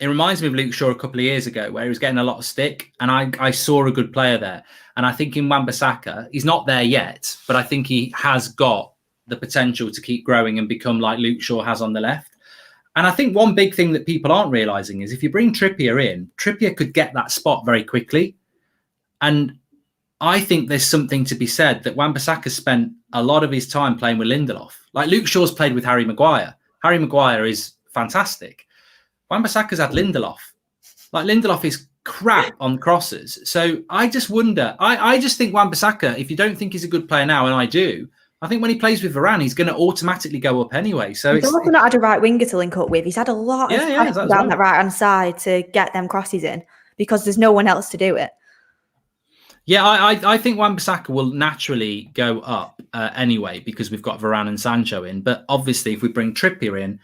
it reminds me of Luke Shaw a couple of years ago, where he was getting a lot of stick, and I saw a good player there. And I think in Wan-Bissaka, he's not there yet, but I think he has got the potential to keep growing and become like Luke Shaw has on the left. And I think one big thing that people aren't realising is if you bring Trippier in, Trippier could get that spot very quickly. And I think there's something to be said that Wan-Bissaka spent a lot of his time playing with Lindelof. Like Luke Shaw's played with Harry Maguire. Harry Maguire is fantastic. Wan-Bissaka's had Lindelof. Like, Lindelof is crap on crosses. So I just wonder, I just think Wan-Bissaka, if you don't think he's a good player now, and I do, I think when he plays with Varane, he's going to automatically go up anyway. So he's also not had a right winger to link up with. He's had a lot of down that right-hand side to get them crosses in, because there's no one else to do it. Yeah, I think Wan-Bissaka will naturally go up anyway, because we've got Varane and Sancho in. But obviously, if we bring Trippier in,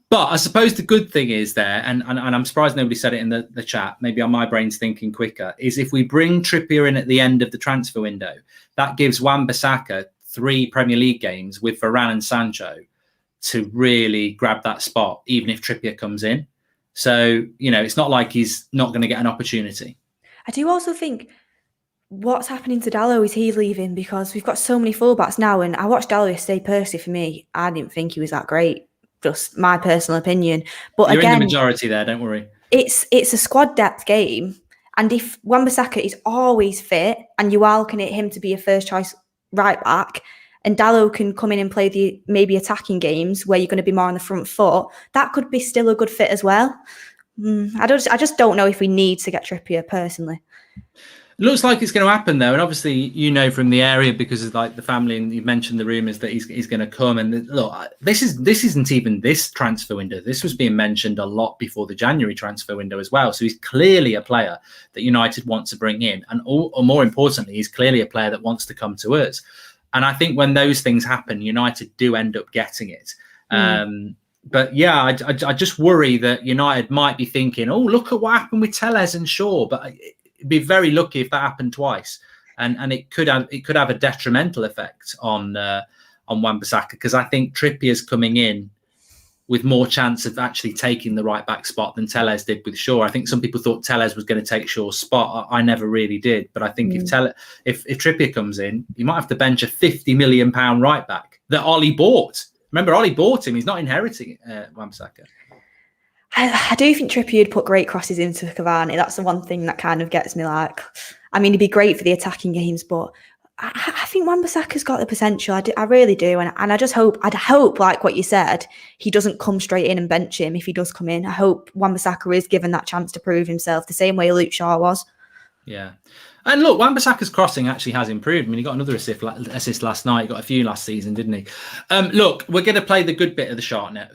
but I suppose the good thing is there, and I'm surprised nobody said it in the chat, maybe on my brain's thinking quicker, is if we bring Trippier in at the end of the transfer window, that gives Wan-Bissaka 3 Premier League games with Varane and Sancho to really grab that spot, even if Trippier comes in. So, you know, it's not like he's not going to get an opportunity. I do also think what's happening to Dalot is he's leaving, because we've got so many fullbacks now. And I watched Dalot yesterday, personally, for me, I didn't think he was that great. Just my personal opinion. But you're again, in the majority there, don't worry. It's a squad depth game. And if Wan-Bissaka is always fit and you are looking at him to be a first choice right back, and Dalot can come in and play the maybe attacking games where you're going to be more on the front foot, that could be still a good fit as well. I just don't know if we need to get Trippier, personally. It looks like it's going to happen though, and obviously you know from the area because of like the family, and you mentioned the rumours that he's going to come. And look, this isn't even this transfer window. This was being mentioned a lot before the January transfer window as well. So he's clearly a player that United want to bring in, and or more importantly, he's clearly a player that wants to come to us. And I think when those things happen, United do end up getting it. But yeah, I just worry that United might be thinking, oh, look at what happened with Telles and Shaw, but. It'd be very lucky if that happened twice, and it could have a detrimental effect on Wan-Bissaka, because I think Trippier's coming in with more chance of actually taking the right back spot than Telles did with Shaw. I think some people thought Telles was going to take Shaw's spot. I never really did, but I think if Trippier comes in, you might have to bench a £50 million right back that Ollie bought. Remember, Ollie bought him. He's not inheriting Wan-Bissaka. I do think Trippier would put great crosses into Cavani. That's the one thing that kind of gets me like, I mean, he'd be great for the attacking games, but I think Wan-Bissaka's got the potential. I really do. And I'd hope, like what you said, he doesn't come straight in and bench him if he does come in. I hope Wan-Bissaka is given that chance to prove himself the same way Luke Shaw was. Yeah. And look, Wan-Bissaka's crossing actually has improved. I mean, he got another assist last night. He got a few last season, didn't he? Look, we're going to play the good bit of the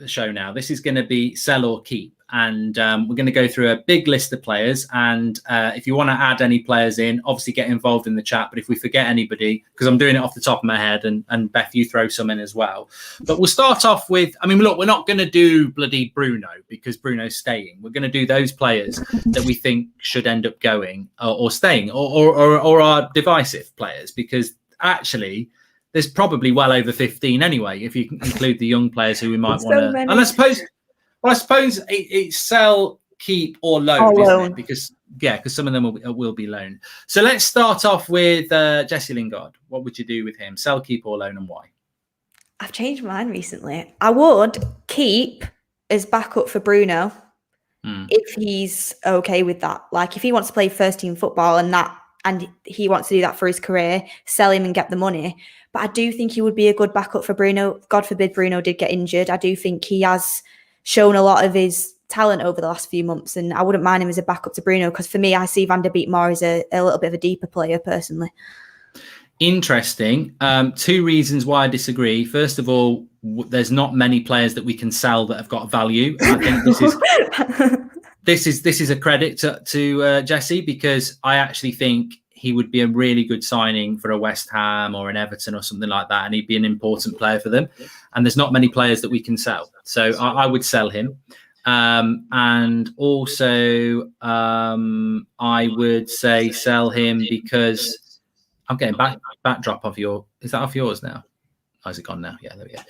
show now. This is going to be sell or keep. And we're going to go through a big list of players. And if you want to add any players in, obviously get involved in the chat. But if we forget anybody, because I'm doing it off the top of my head, and Beth, you throw some in as well. But we'll start off with, I mean, look, we're not going to do bloody Bruno because Bruno's staying. We're going to do those players that we think should end up going or staying or are divisive players, because actually there's probably well over 15 anyway, if you include the young players who we might want to. And I suppose it's sell, keep, or loan, isn't it? Because some of them will be loan. So let's start off with Jesse Lingard. What would you do with him? Sell, keep, or loan, and why? I've changed mine recently. I would keep as backup for Bruno if he's okay with that. Like if he wants to play first team football and he wants to do that for his career, sell him and get the money. But I do think he would be a good backup for Bruno. God forbid Bruno did get injured. I do think he has shown a lot of his talent over the last few months, and I wouldn't mind him as a backup to Bruno, because for me, I see Van der Beek more as a little bit of a deeper player personally. Interesting. Two reasons why I disagree. First of all, there's not many players that we can sell that have got value. And I think this is a credit to Jesse, because I actually think he would be a really good signing for a West Ham or an Everton or something like that, and he'd be an important player for them. And there's not many players that we can sell, so I would sell him. And also, I would say sell him because I'm getting backdrop of your. Is that off yours now? Oh, is it gone now? Yeah, there we go.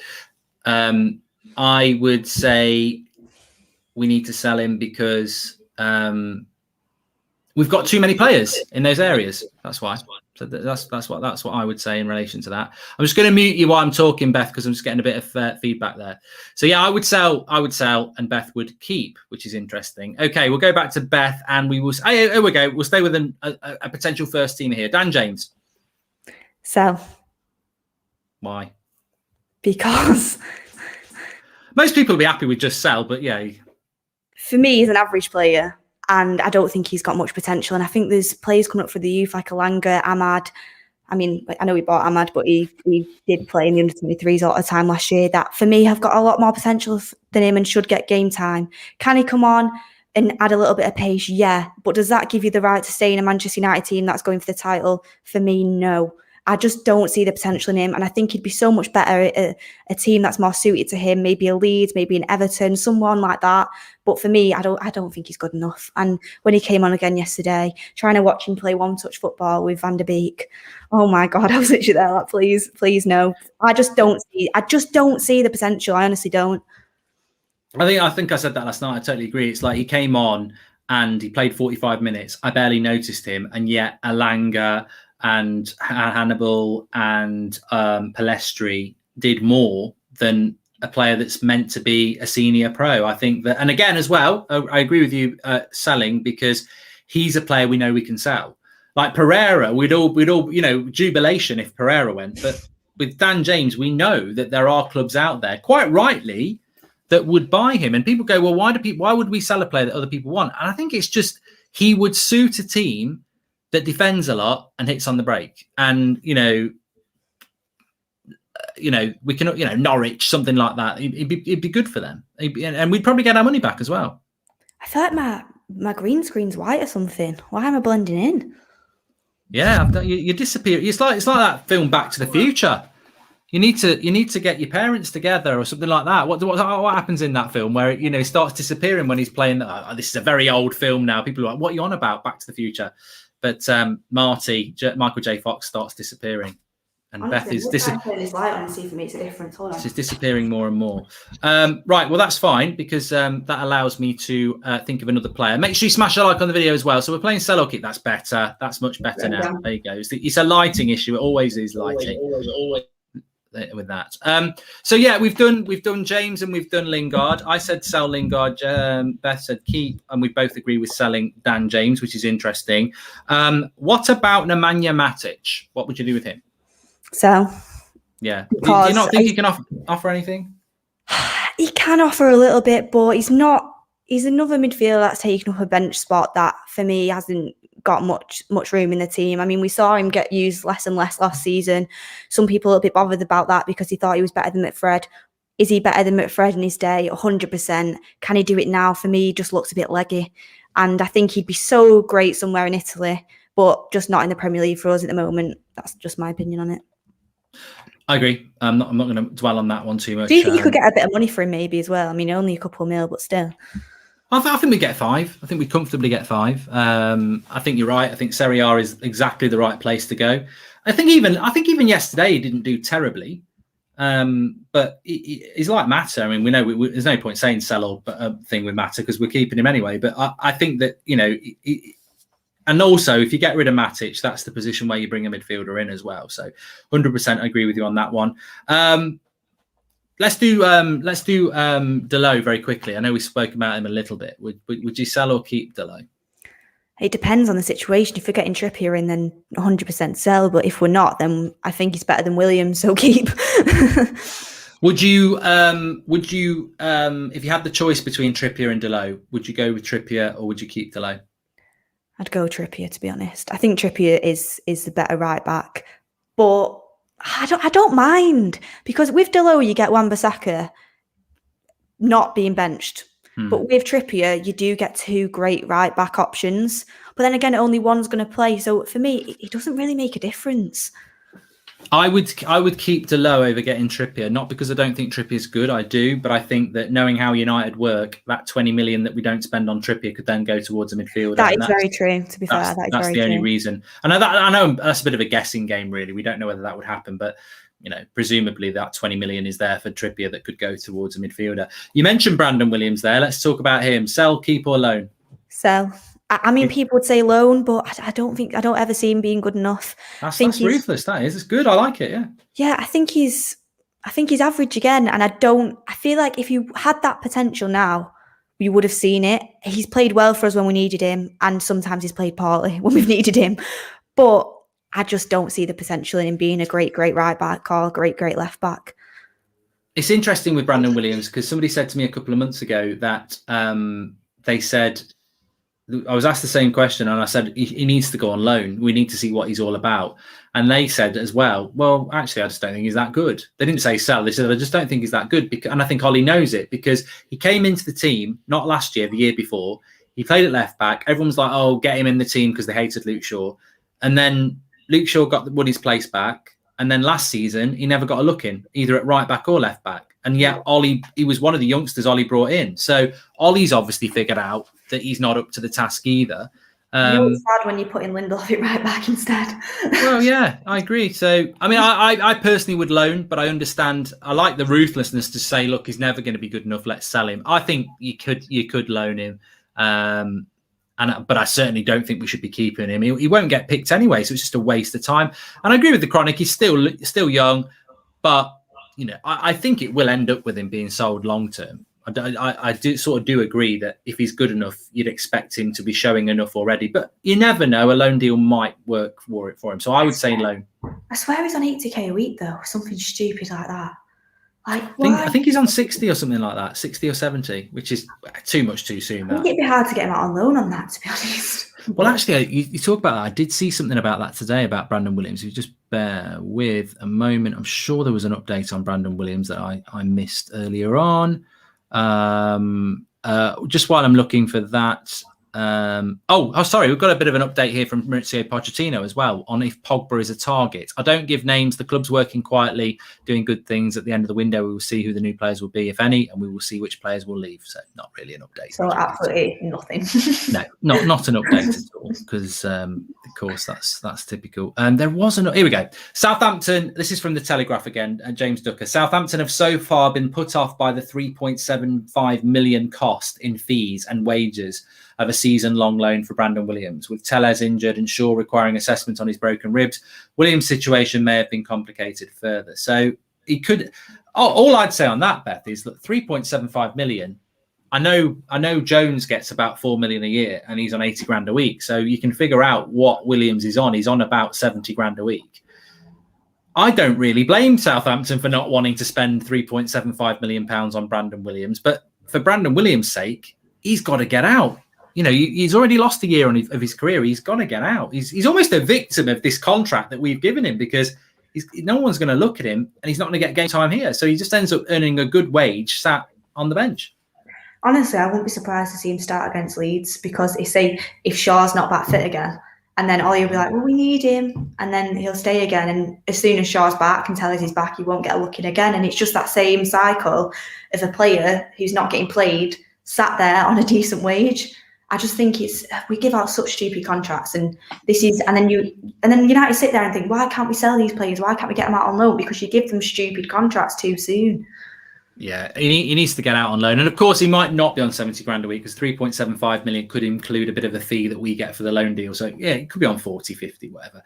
I would say we need to sell him because we've got too many players in those areas. That's why. So that's what I would say in relation to that. I'm just going to mute you while I'm talking, Beth, because I'm just getting a bit of feedback there. So yeah, I would sell, and Beth would keep, which is interesting. Okay, we'll go back to Beth, and we will. Here we go. We'll stay with a potential first teamer here. Dan James. Sell. Why? Because most people will be happy with just sell, but yeah. For me, he's an average player. And I don't think he's got much potential. And I think there's players coming up for the youth like Alanga, Ahmad. I mean, I know we bought Ahmad, but he did play in the under-23s a lot of time last year. That, for me, have got a lot more potential than him and should get game time. Can he come on and add a little bit of pace? Yeah. But does that give you the right to stay in a Manchester United team that's going for the title? For me, no. I just don't see the potential in him. And I think he'd be so much better at a team that's more suited to him, maybe a Leeds, maybe an Everton, someone like that. But for me, I don't think he's good enough. And when he came on again yesterday, trying to watch him play one-touch football with Van der Beek, oh my God, I was literally there like, please no. I just don't see the potential. I honestly don't. I think I said that last night. I totally agree. It's like he came on and he played 45 minutes. I barely noticed him. And yet Alanga and Hannibal and Palestri did more than a player that's meant to be a senior pro. I think that, and again as well, I agree with you selling, because he's a player we know we can sell. Like Pereira, we'd all jubilation if Pereira went, but with Dan James, we know that there are clubs out there, quite rightly, that would buy him. And people go, well, why would we sell a player that other people want? And I think it's just he would suit a team that defends a lot and hits on the break. And, you know, we can, Norwich, something like that. It'd be good for them. And we'd probably get our money back as well. I feel like my green screen's white or something. Why am I blending in? Yeah, you disappear. It's like that film Back to the Future. You need to get your parents together or something like that. What happens in that film where he starts disappearing when he's playing? This is a very old film now. People are like, "What are you on about? Back to the Future?" But Michael J. Fox starts disappearing, and honestly, Beth is turn this light on and see if it makes a difference. Hold on. She's disappearing more and more. Right, well that's fine because that allows me to think of another player. Make sure you smash a like on the video as well. So we're playing sell or keep. That's better. That's much better now. There you go. It's a lighting issue. It always is lighting. Always. With that. So yeah, we've done James and we've done Lingard. I said sell Lingard. Beth said keep, and we both agree with selling Dan James, which is interesting. What about Nemanja Matic? What would you do with him? So yeah, do you not think he can offer anything? He can offer a little bit, but he's not. He's another midfielder that's taken up a bench spot that for me hasn't got much room in the team. I mean, we saw him get used less and less last season. Some people are a bit bothered about that because he thought he was better than McFred. Is he better than McFred in his day? 100%. Can he do it now? For me, he just looks a bit leggy. And I think he'd be so great somewhere in Italy, but just not in the Premier League for us at the moment. That's just my opinion on it. I agree. I'm not going to dwell on that one too much. Do you think you could get a bit of money for him maybe as well? I mean, only a couple of mil, but still. I think we get 5. I think we comfortably get 5. I think you're right. I think Serie A is exactly the right place to go. I think even yesterday he didn't do terribly, but he's like Mata. I mean, we know there's no point saying sell or thing with Mata because we're keeping him anyway. But I think that and also if you get rid of Matic, that's the position where you bring a midfielder in as well. So 100% agree with you on that one. Let's do Dalot very quickly. I know we spoke about him a little bit. Would you sell or keep Dalot? It depends on the situation. If we're getting Trippier in, then 100% sell. But if we're not, then I think he's better than Williams, so keep. Would you if you had the choice between Trippier and Dalot, would you go with Trippier or would you keep Dalot? I'd go Trippier, to be honest. I think Trippier is the better right back, but I don't mind because with Dalot you get Wan-Bissaka not being benched, but with Trippier you do get 2 great right back options. But then again, only one's going to play, so for me it doesn't really make a difference. I would keep Dalot over getting Trippier, not because I don't think Trippier is good. I do, but I think that knowing how United work, that 20 million that we don't spend on Trippier could then go towards a midfielder. That is very true. To be fair, that's the only reason. And I know that's a bit of a guessing game, really. We don't know whether that would happen, but presumably that 20 million is there for Trippier that could go towards a midfielder. You mentioned Brandon Williams there. Let's talk about him. Sell, keep, or loan? Sell. I mean, people would say loan, but I don't ever see him being good enough. That's ruthless. That is. It's good. I like it. Yeah. Yeah, I think he's average again, and I feel like if you had that potential now, you would have seen it. He's played well for us when we needed him, and sometimes he's played poorly when we've needed him. But I just don't see the potential in him being a great right back or great left back. It's interesting with Brandon Williams because somebody said to me a couple of months ago that they said. I was asked the same question and I said, he needs to go on loan. We need to see what he's all about. And they said as well, actually, I just don't think he's that good. They didn't say sell. They said, I just don't think he's that good. And I think Ollie knows it because he came into the team, not last year, the year before. He played at left back. Everyone's like, oh, get him in the team because they hated Luke Shaw. And then Luke Shaw got Woody's place back. And then last season, he never got a look in, either at right back or left back. And yet Ollie, he was one of the youngsters Ollie brought in. So Ollie's obviously figured out that he's not up to the task either. It's sad when you put in Lindelof at right back instead. Well, yeah, I agree. So, I mean, I personally would loan, but I understand. I like the ruthlessness to say, look, he's never going to be good enough. Let's sell him. I think you could loan him. But I certainly don't think we should be keeping him. He won't get picked anyway, so it's just a waste of time. And I agree with the Chronic. He's still young, but I think it will end up with him being sold long term. I do agree that if he's good enough, you'd expect him to be showing enough already. But you never know; a loan deal might work for him. So I would say loan. I swear he's on 80k a week though, something stupid like that. Like, why? I think he's on 60 or something like that, 60 or 70, which is too much too soon. I think it'd be hard to get him out on loan on that, to be honest. Well, actually, you talk about that. I did see something about that today about Brandon Williams. You just bear with a moment. I'm sure there was an update on Brandon Williams that I missed earlier on. Just while I'm looking for that. Sorry. We've got a bit of an update here from Mauricio Pochettino as well on if Pogba is a target. I don't give names. The club's working quietly, doing good things. At the end of the window, we will see who the new players will be, if any, and we will see which players will leave. So not really an update. So absolutely nothing. No, not an update at all, because of course that's typical. And there was here we go. Southampton. This is from the Telegraph again. James Ducker. Southampton have so far been put off by the 3.75 million cost in fees and wages of a season-long loan for Brandon Williams. With Tellez injured and Shaw requiring assessment on his broken ribs, Williams' situation may have been complicated further. So he could. All I'd say on that, Beth, is that 3.75 million. I know Jones gets about 4 million a year, and he's on 80 grand a week. So you can figure out what Williams is on. He's on about 70 grand a week. I don't really blame Southampton for not wanting to spend 3.75 million pounds on Brandon Williams, but for Brandon Williams' sake, he's got to get out. You know, he's already lost a year of his career. He's got to get out. He's almost a victim of this contract that we've given him, because no one's going to look at him, and he's not going to get game time here. So he just ends up earning a good wage sat on the bench. Honestly, I wouldn't be surprised to see him start against Leeds, because if Shaw's not back fit again, and then Ollie will be like, well, we need him, and then he'll stay again. And as soon as Shaw's back and Tellez is back, he won't get a look in again. And it's just that same cycle of a player who's not getting played, sat there on a decent wage. I just think we give out such stupid contracts, and then United sit there and think, why can't we sell these players? Why can't we get them out on loan? Because you give them stupid contracts too soon. Yeah, he needs to get out on loan. And of course, he might not be on 70 grand a week, because 3.75 million could include a bit of a fee that we get for the loan deal. So yeah, it could be on 40, 50, whatever.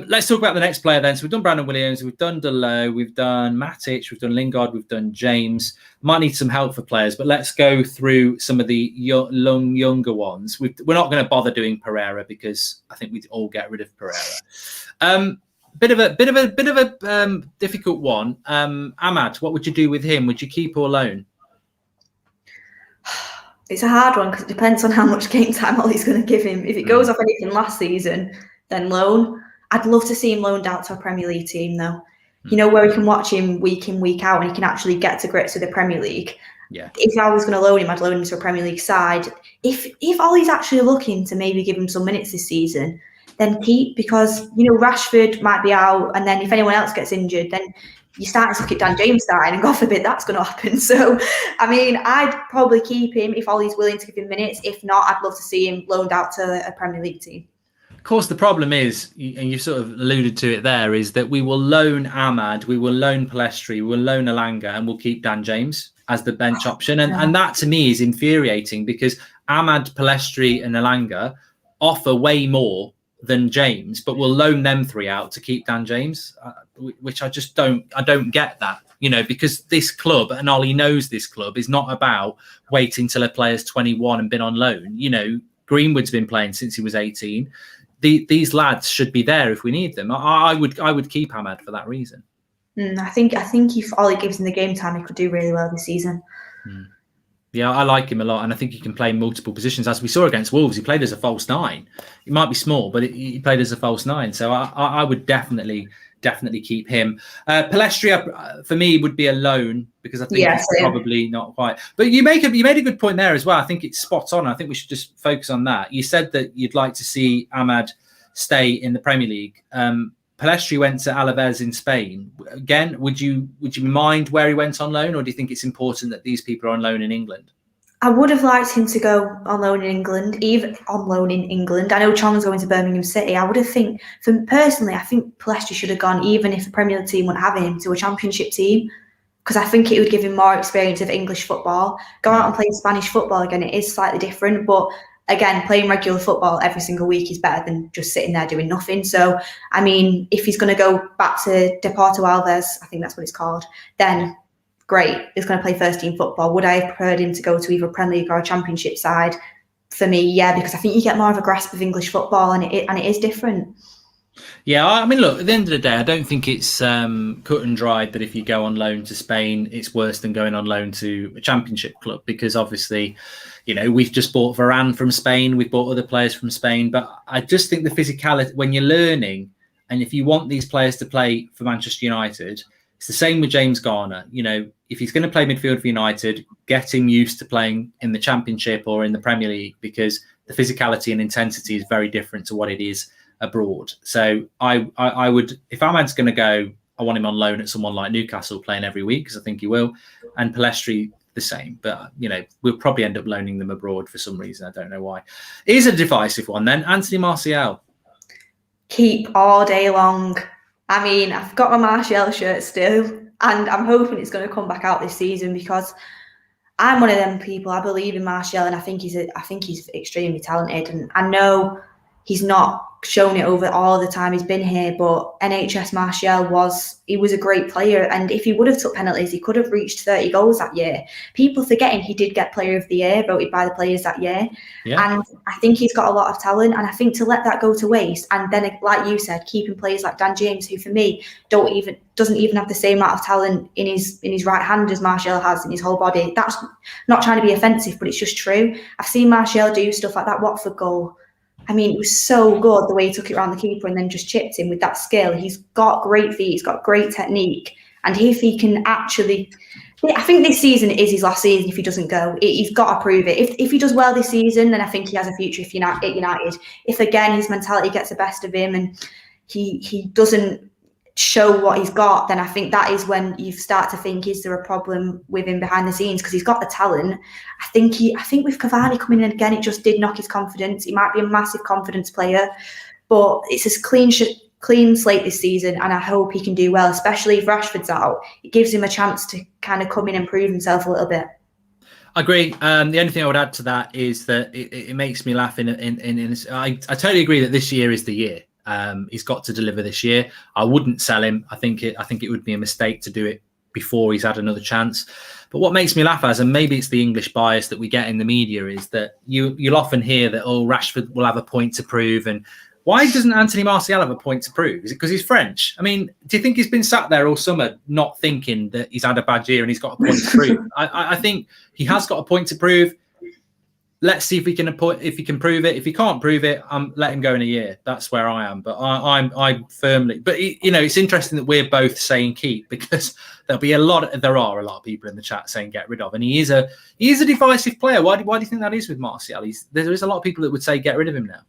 Let's talk about the next player then. So we've done Brandon Williams, we've done Delo, we've done Matic, we've done Lingard, we've done James. Might need some help for players, but let's go through some of the younger ones. We're not going to bother doing Pereira, because I think we'd all get rid of Pereira. Bit of a difficult one. Ahmad, what would you do with him? Would you keep or loan? It's a hard one, because it depends on how much game time Ollie's going to give him. If it goes off anything last season, then loan. I'd love to see him loaned out to a Premier League team, though. You know, where we can watch him week in, week out, and he can actually get to grips with the Premier League. Yeah. If I was going to loan him, I'd loan him to a Premier League side. If Ollie's actually looking to maybe give him some minutes this season, then keep, because, you know, Rashford might be out, and then if anyone else gets injured, then you're starting to look at Dan James starting, and God forbid that's going to happen. So, I mean, I'd probably keep him if Ollie's willing to give him minutes. If not, I'd love to see him loaned out to a Premier League team. Of course, the problem is, and you sort of alluded to it there, is that we will loan Ahmad, we will loan Palestri, we will loan Alanga, and we'll keep Dan James as the bench option. And that to me is infuriating, because Ahmad, Palestri and Alanga offer way more than James, but we'll loan them three out to keep Dan James, which I don't get that, you know, because this club, and Ollie knows this club, is not about waiting till a player's 21 and been on loan. You know, Greenwood's been playing since he was 18. These lads should be there if we need them. I would keep Ahmad for that reason. I think if Ollie gives him the game time, he could do really well this season. Yeah, I like him a lot, and I think he can play multiple positions. As we saw against Wolves, he played as a false nine. He might be small, but he played as a false nine. So I would definitely keep him. Palestri, for me, would be a loan, because I think it's probably not quite. But you made a good point there as well. I think it's spot on. I think we should just focus on that. You said that you'd like to see Ahmad stay in the Premier League. Palestri went to Alaves in Spain. Again, would you mind where he went on loan, or do you think it's important that these people are on loan in England? I would have liked him to go on loan in England, even on loan in England. I know Chalmers going to Birmingham City. I think Palestri should have gone, even if the Premier League team wouldn't have him, to a Championship team, because I think it would give him more experience of English football. Go out and play Spanish football again, it is slightly different, but again, playing regular football every single week is better than just sitting there doing nothing. So, I mean, if he's going to go back to Deportivo Alavés, I think that's what it's called, then great. He's going to play first team football. Would I have preferred him to go to either a Premier League or a Championship side? For me, yeah, because I think you get more of a grasp of English football, and it is different. Yeah, I mean, look, at the end of the day, I don't think it's cut and dried that if you go on loan to Spain, it's worse than going on loan to a championship club, because obviously, we've just bought Varane from Spain, we've bought other players from Spain, but I just think the physicality, when you're learning, and if you want these players to play for Manchester United, it's the same with James Garner. If he's going to play midfield for United, get him used to playing in the Championship or in the Premier League, because the physicality and intensity is very different to what it is abroad. So I would, if Ahmad's going to go, I want him on loan at someone like Newcastle playing every week, because I think he will, and Pellistri the same. But we'll probably end up loaning them abroad for some reason. I don't know why. It is a divisive one then. Anthony Martial. Keep all day long. I mean, I've got my Martial shirt still, and I'm hoping it's going to come back out this season, because I'm one of them people. I believe in Martial, and I think he's extremely talented. And I know he's not shown it over all the time he's been here, but NHS Martial was a great player, and if he would have took penalties, he could have reached 30 goals that year. People forgetting he did get Player of the Year, voted by the players that year. Yeah. And I think he's got a lot of talent, and I think to let that go to waste, and then, like you said, keeping players like Dan James, who for me doesn't even have the same amount of talent in his right hand as Martial has in his whole body. That's not trying to be offensive, but it's just true. I've seen Martial do stuff like that Watford goal. I mean, it was so good the way he took it around the keeper and then just chipped him with that skill. He's got great feet. He's got great technique. And if he can actually, I think this season is his last season if he doesn't go. He's got to prove it. If he does well this season, then I think he has a future at United. If, again, his mentality gets the best of him and he doesn't show what he's got, then I think that is when you start to think, is there a problem with him behind the scenes? Because he's got the talent. I think with Cavani coming in again, it just did knock his confidence. He might be a massive confidence player, but it's a clean slate this season, and I hope he can do well, especially if Rashford's out. It gives him a chance to kind of come in and prove himself a little bit. I agree. The only thing I would add to that is that it makes me laugh. I totally agree that this year is the year. He's got to deliver this year. I wouldn't sell him. I think it would be a mistake to do it before he's had another chance. But what makes me laugh, and maybe it's the English bias that we get in the media, is that you'll often hear that, Rashford will have a point to prove. And why doesn't Anthony Martial have a point to prove? Is it because he's French? I mean, do you think he's been sat there all summer not thinking that he's had a bad year and he's got a point to prove? I think he has got a point to prove. Let's see if he can prove it. If he can't prove it, let him go in a year. That's where I am. But I'm firmly. But it's interesting that we're both saying keep, because there are a lot of people in the chat saying get rid of, and he is a divisive player. Why do you think that is with Martial? There is a lot of people that would say get rid of him now.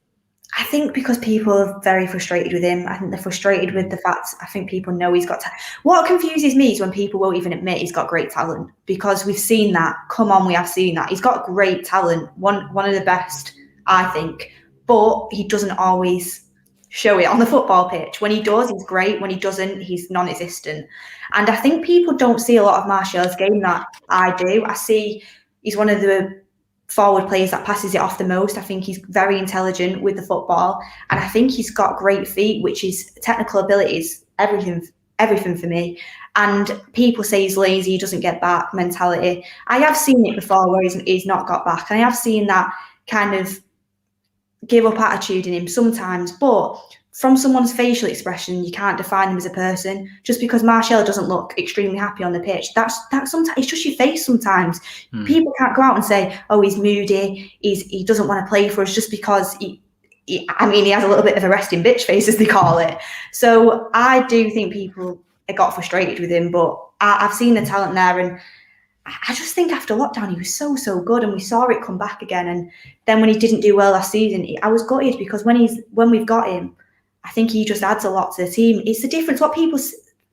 I think because people are very frustrated with him. I think they're frustrated with the fact, I think people know he's got talent. What confuses me is when people won't even admit he's got great talent, because we've seen that. Come on, we have seen that. He's got great talent, one of the best, I think, but he doesn't always show it on the football pitch. When he does, he's great. When he doesn't, he's non-existent. And I think people don't see a lot of Martial's game that I do. I see he's one of the forward players that passes it off the most. I think he's very intelligent with the football, and I think he's got great feet, which is technical abilities, everything for me. And people say he's lazy, he doesn't get back mentality. I have seen it before where he's not got back, and I have seen that kind of give up attitude in him sometimes, but from someone's facial expression, you can't define them as a person. Just because Martial doesn't look extremely happy on the pitch, that's sometimes it's just your face. Sometimes people can't go out and say, "Oh, he's moody. He doesn't want to play for us," just because he has a little bit of a resting bitch face, as they call it. So I do think people got frustrated with him, but I've seen the talent there, and I just think after lockdown he was so good, and we saw it come back again. And then when he didn't do well last season, I was gutted, because when we've got him, I think he just adds a lot to the team. It's the difference. What people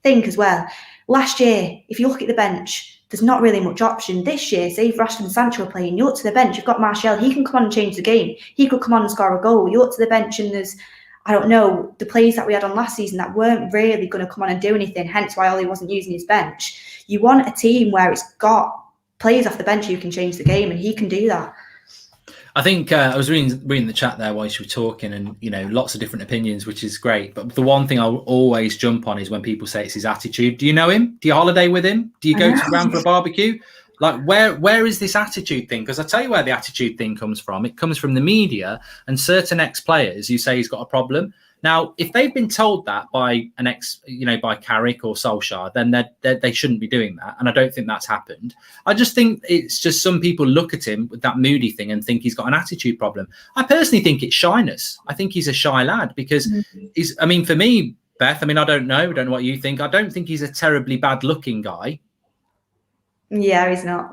think as well. Last year, if you look at the bench, there's not really much option. This year, say if Rashford and Sancho are playing, you look to the bench, you've got Martial, he can come on and change the game. He could come on and score a goal. You look to the bench and there's, I don't know, the players that we had on last season that weren't really going to come on and do anything, hence why Ollie wasn't using his bench. You want a team where it's got players off the bench who can change the game, and he can do that. I think I was reading the chat there while you were talking, and lots of different opinions, which is great. But the one thing I'll always jump on is when people say it's his attitude. Do you know him? Do you holiday with him? Do you go around for a barbecue? Like, where is this attitude thing? Because I tell you where the attitude thing comes from. It comes from the media and certain ex-players who say he's got a problem. Now, if they've been told that by by Carrick or Solskjaer, then they shouldn't be doing that. And I don't think that's happened. I just think it's just some people look at him with that moody thing and think he's got an attitude problem. I personally think it's shyness. I think he's a shy lad because for me, Beth, I don't know what you think. I don't think he's a terribly bad looking guy. Yeah, he's not.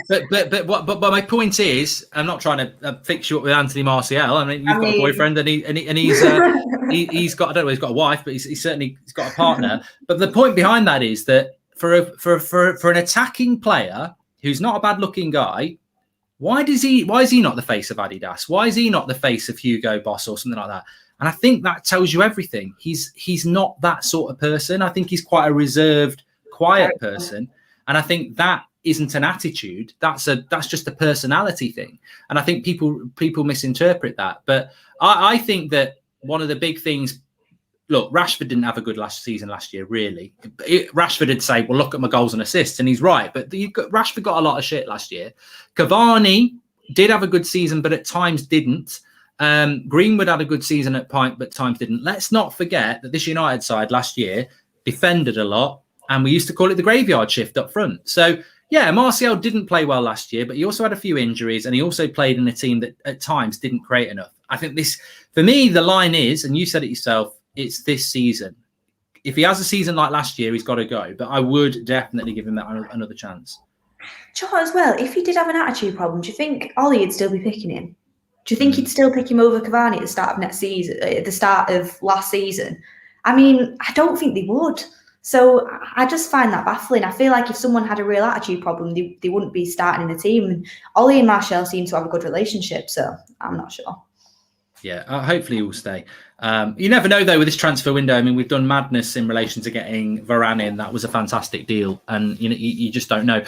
but my point is, I'm not trying to fix you up with Anthony Martial. You've got a boyfriend, and he's got, I don't know, he's got a wife, but he's certainly got a partner. But the point behind that is that for an attacking player who's not a bad looking guy, why is he not the face of Adidas? Why is he not the face of Hugo Boss or something like that? And I think that tells you everything. He's not that sort of person. I think he's quite a reserved, quiet person. And I think that isn't an attitude. That's just a personality thing. And I think people misinterpret that. But I think that one of the big things, look, Rashford didn't have a good season last year, really. Rashford would say, well, look at my goals and assists. And he's right. But Rashford got a lot of shit last year. Cavani did have a good season, but at times didn't. Greenwood had a good season at point, but times didn't. Let's not forget that this United side last year defended a lot. And we used to call it the graveyard shift up front. So, yeah, Martial didn't play well last year, but he also had a few injuries and he also played in a team that at times didn't create enough. I think this, for me, the line is, and you said it yourself, it's this season. If he has a season like last year, he's got to go. But I would definitely give him another chance. Do you know what, as well, if he did have an attitude problem, do you think Ollie would still be picking him? Do you think he'd still pick him over Cavani at the start of next season, at the start of last season? I don't think they would. So I just find that baffling. I feel like if someone had a real attitude problem, they wouldn't be starting in the team. And Ollie and Martial seem to have a good relationship, so I'm not sure. Yeah, hopefully he will stay. You never know, though, with this transfer window. We've done madness in relation to getting Varane in. That was a fantastic deal. And you just don't know.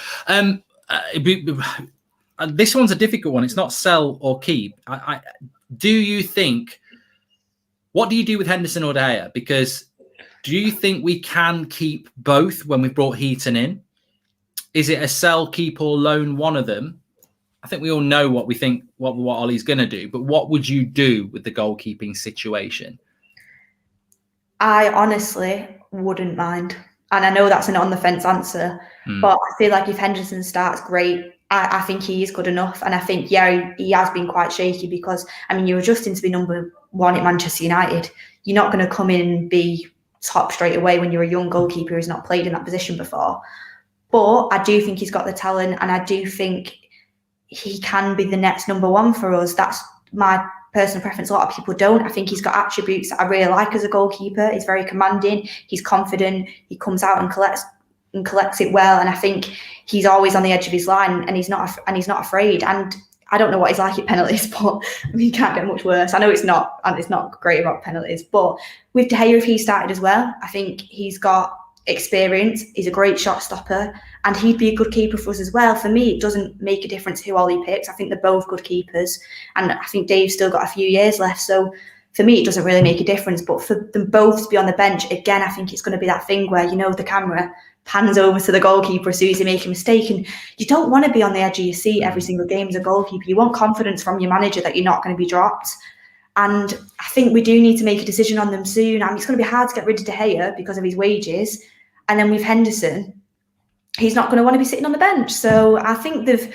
This one's a difficult one. It's not sell or keep. Do you think, what do you do with Henderson or De Gea? Because do you think we can keep both when we've brought Heaton in? Is it a sell, keep, or loan one of them? I think we all know what we think, what Ollie's going to do. But what would you do with the goalkeeping situation? I honestly wouldn't mind. And I know that's an on-the-fence answer. But I feel like if Henderson starts, great. I think he is good enough. And I think, he has been quite shaky because, you're adjusting to be number one at Manchester United. You're not going to come in and be top straight away when you're a young goalkeeper who's not played in that position before. But I do think he's got the talent, and I do think he can be the next number one for us. That's my personal preference. A lot of people don't. I think he's got attributes that I really like as a goalkeeper. He's very commanding. He's confident. He comes out and collects it well. And I think he's always on the edge of his line, and he's not afraid. And I don't know what he's like at penalties, but he can't get much worse. I know it's not great about penalties, but with De Gea, if he started as well, I think he's got experience. He's a great shot stopper, and he'd be a good keeper for us as well. For me, it doesn't make a difference who Ollie picks. I think they're both good keepers, and I think Dave's still got a few years left. So for me, it doesn't really make a difference. But for them both to be on the bench, again, I think it's going to be that thing where, the camera pans over to the goalkeeper as soon as they make a mistake. And you don't want to be on the edge of your seat every single game as a goalkeeper. You want confidence from your manager that you're not going to be dropped. And I think we do need to make a decision on them soon. It's going to be hard to get rid of De Gea because of his wages. And then with Henderson, he's not going to want to be sitting on the bench. So I think they've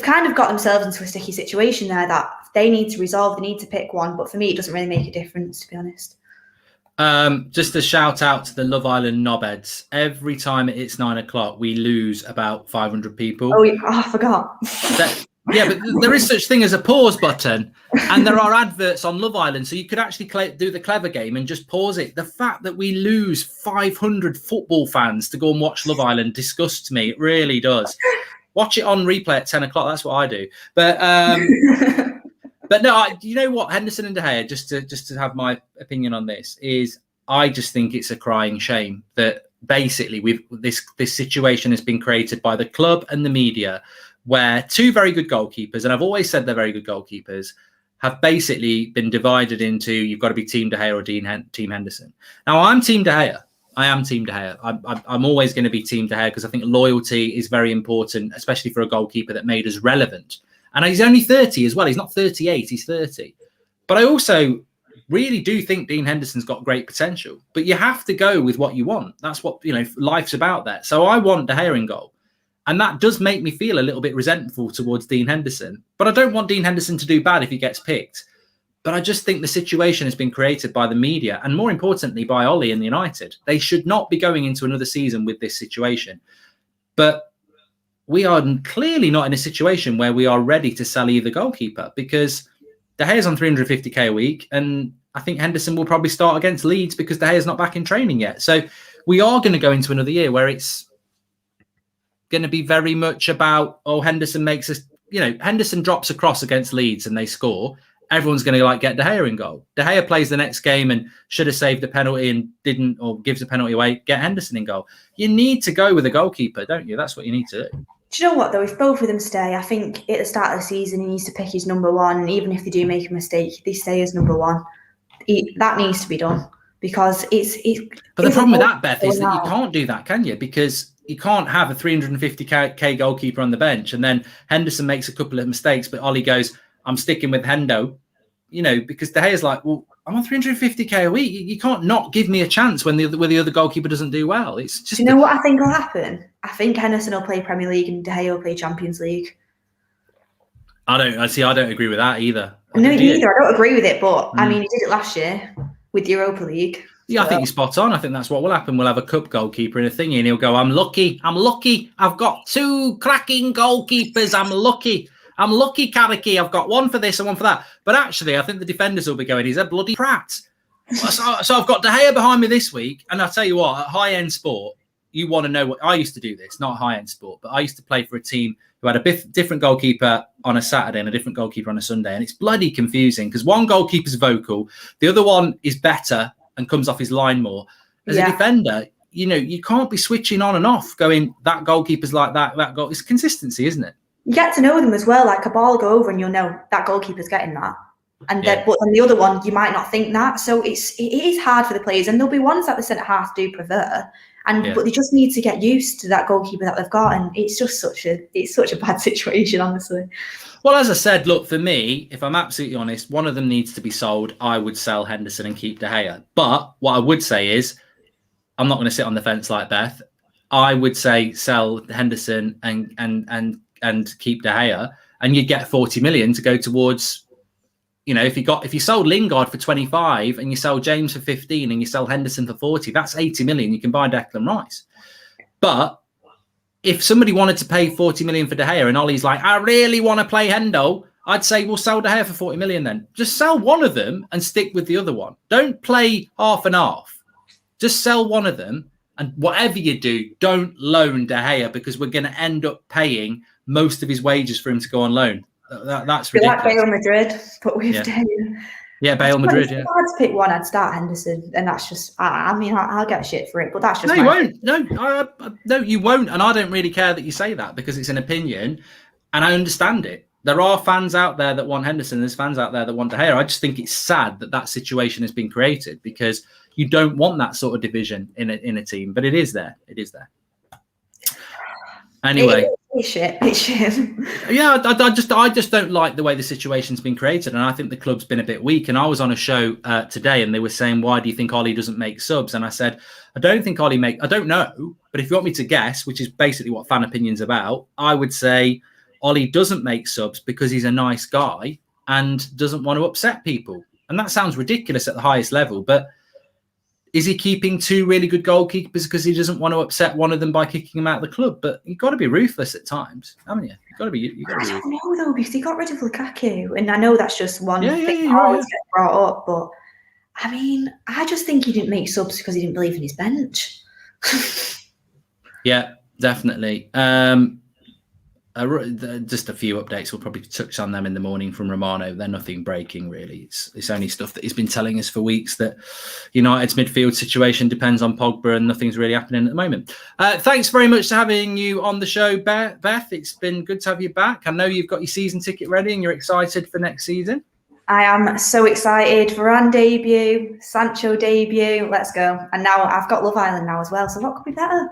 kind of got themselves into a sticky situation there that they need to resolve. They need to pick one. But for me, it doesn't really make a difference, to be honest. Just a shout out to the Love Island knobheads. Every time it's 9 o'clock, we lose about 500 people. I forgot. But there is such thing as a pause button, and there are adverts on Love Island, so you could actually do the clever game and just pause it. The fact that we lose 500 football fans to go and watch Love Island disgusts me. It really does. Watch it on replay at 10 o'clock. That's what I do. But no, you know what? Henderson and De Gea, just to have my opinion on this, is I just think it's a crying shame that basically this situation has been created by the club and the media, where two very good goalkeepers, and I've always said they're very good goalkeepers, have basically been divided into you've got to be Team De Gea or Team Henderson. Now, I'm Team De Gea. I am Team De Gea. I'm always going to be Team De Gea because I think loyalty is very important, especially for a goalkeeper that made us relevant. And he's only 30 as well. He's not 38, he's 30. But I also really do think Dean Henderson's got great potential, but you have to go with what you want. That's what, life's about there. So I want De Gea in goal. And that does make me feel a little bit resentful towards Dean Henderson. But I don't want Dean Henderson to do bad if he gets picked. But I just think the situation has been created by the media and more importantly by Ollie and United. They should not be going into another season with this situation. But we are clearly not in a situation where we are ready to sell either goalkeeper because De Gea's on 350k a week. And I think Henderson will probably start against Leeds because De Gea's not back in training yet. So we are going to go into another year where it's going to be very much about, Henderson makes us, Henderson drops a cross against Leeds and they score. Everyone's going to get De Gea in goal. De Gea plays the next game and should have saved a penalty and didn't, or gives a penalty away, get Henderson in goal. You need to go with a goalkeeper, don't you? That's what you need to do. Do you know what, though? If both of them stay, I think at the start of the season, he needs to pick his number one. And even if they do make a mistake, they stay as number one. That needs to be done because it's. But the problem with that, Beth, is that you can't do that, can you? Because you can't have a 350k goalkeeper on the bench and then Henderson makes a couple of mistakes, but Ollie goes, I'm sticking with Hendo, because De Gea's like, well, I'm on 350k a week. You can't not give me a chance when the other goalkeeper doesn't do well. It's just. Do you know what I think will happen? I think Henderson will play Premier League and De Gea will play Champions League. I don't agree with that either. No, neither. I don't agree with it, but I mean, he did it last year with the Europa League. Yeah, I think you're spot on. I think that's what will happen. We'll have a cup goalkeeper in a thingy and he'll go, I'm lucky. I've got two cracking goalkeepers. I'm lucky, Karaki. I've got one for this and one for that. But actually, I think the defenders will be going, he's a bloody prat. So I've got De Gea behind me this week. And I'll tell you what, at high-end sport, you want to know what I used to do this, not high-end sport, but I used to play for a team who had a different goalkeeper on a Saturday and a different goalkeeper on a Sunday. And it's bloody confusing because one goalkeeper's vocal, the other one is better and comes off his line more. As a defender, you can't be switching on and off going, that goalkeeper's like that goal. It's consistency, isn't it? You get to know them as well. Like a ball go over and you'll know that goalkeeper's getting that. But on the other one, you might not think that. So it is hard for the players. And there'll be ones that the centre-half do prefer. But they just need to get used to that goalkeeper that they've got. And it's just such a bad situation, honestly. Well, as I said, look, for me, if I'm absolutely honest, one of them needs to be sold. I would sell Henderson and keep De Gea. But what I would say is, I'm not going to sit on the fence like Beth. I would say sell Henderson and keep De Gea, and you'd get 40 million to go towards, if you sold Lingard for 25 and you sell James for 15 and you sell Henderson for 40, that's 80 million. You can buy Declan Rice. But if somebody wanted to pay 40 million for De Gea and Ollie's like, I really want to play Hendo, I'd say, we'll sell De Gea for 40 million then. Just sell one of them and stick with the other one. Don't play half and half. Just sell one of them. And whatever you do, don't loan De Gea because we're going to end up paying most of his wages for him to go on loan. That's ridiculous. Like Bale Madrid, but with De Gea. Yeah, Bale Madrid. If I had to pick one, I'd start Henderson, and that's just. I'll get shit for it, but that's just. No, you won't. No, you won't. And I don't really care that you say that because it's an opinion, and I understand it. There are fans out there that want Henderson. There's fans out there that want De Gea. I just think it's sad that situation has been created because you don't want that sort of division in a team, but it is there. It is there. Anyway. It's shit. Yeah, I just don't like the way the situation's been created, and I think the club's been a bit weak. And I was on a show today, and they were saying, "Why do you think Ollie doesn't make subs?" And I said, "I don't think Ollie I don't know, but if you want me to guess, which is basically what fan opinion's about, I would say Ollie doesn't make subs because he's a nice guy and doesn't want to upset people. And that sounds ridiculous at the highest level, but." Is he keeping two really good goalkeepers because he doesn't want to upset one of them by kicking him out of the club? But you've got to be ruthless at times, haven't you? You've got to be. I don't know though, because he got rid of Lukaku, and I know that's just one thing that always gets brought up. But I mean, I just think he didn't make subs because he didn't believe in his bench. Yeah, definitely. Just a few updates. We'll probably touch on them in the morning from Romano. They're nothing breaking, really. It's only stuff that he's been telling us for weeks that United's midfield situation depends on Pogba and nothing's really happening at the moment. Thanks very much for having you on the show, Beth. It's been good to have you back. I know you've got your season ticket ready and you're excited for next season. I am so excited. Varane debut, Sancho debut. Let's go. And now I've got Love Island now as well. So what could be better?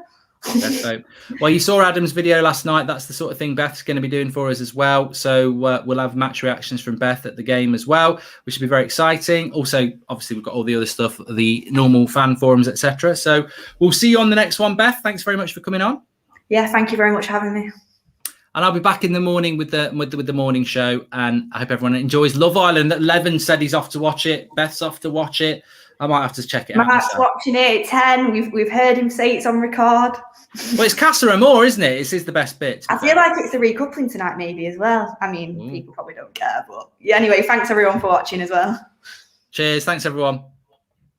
Let's hope. Well, you saw Adam's video last night. That's the sort of thing Beth's going to be doing for us as well. So we'll have match reactions from Beth at the game as well, which will be very exciting. Also, obviously, we've got all the other stuff, the normal fan forums, etc. So we'll see you on the next one, Beth. Thanks very much for coming on. Yeah, thank you very much for having me. And I'll be back in the morning with the morning show. And I hope everyone enjoys Love Island. Levin said he's off to watch it. Beth's off to watch it. I might have to check it out. Matt's watching it at 10. We've heard him say it's on record. Well, it's Casa Amor, isn't it? This is the best bit. I feel like it's the recoupling tonight, maybe as well. I mean, people probably don't care, but yeah. Anyway, thanks everyone for watching as well. Cheers. Thanks everyone.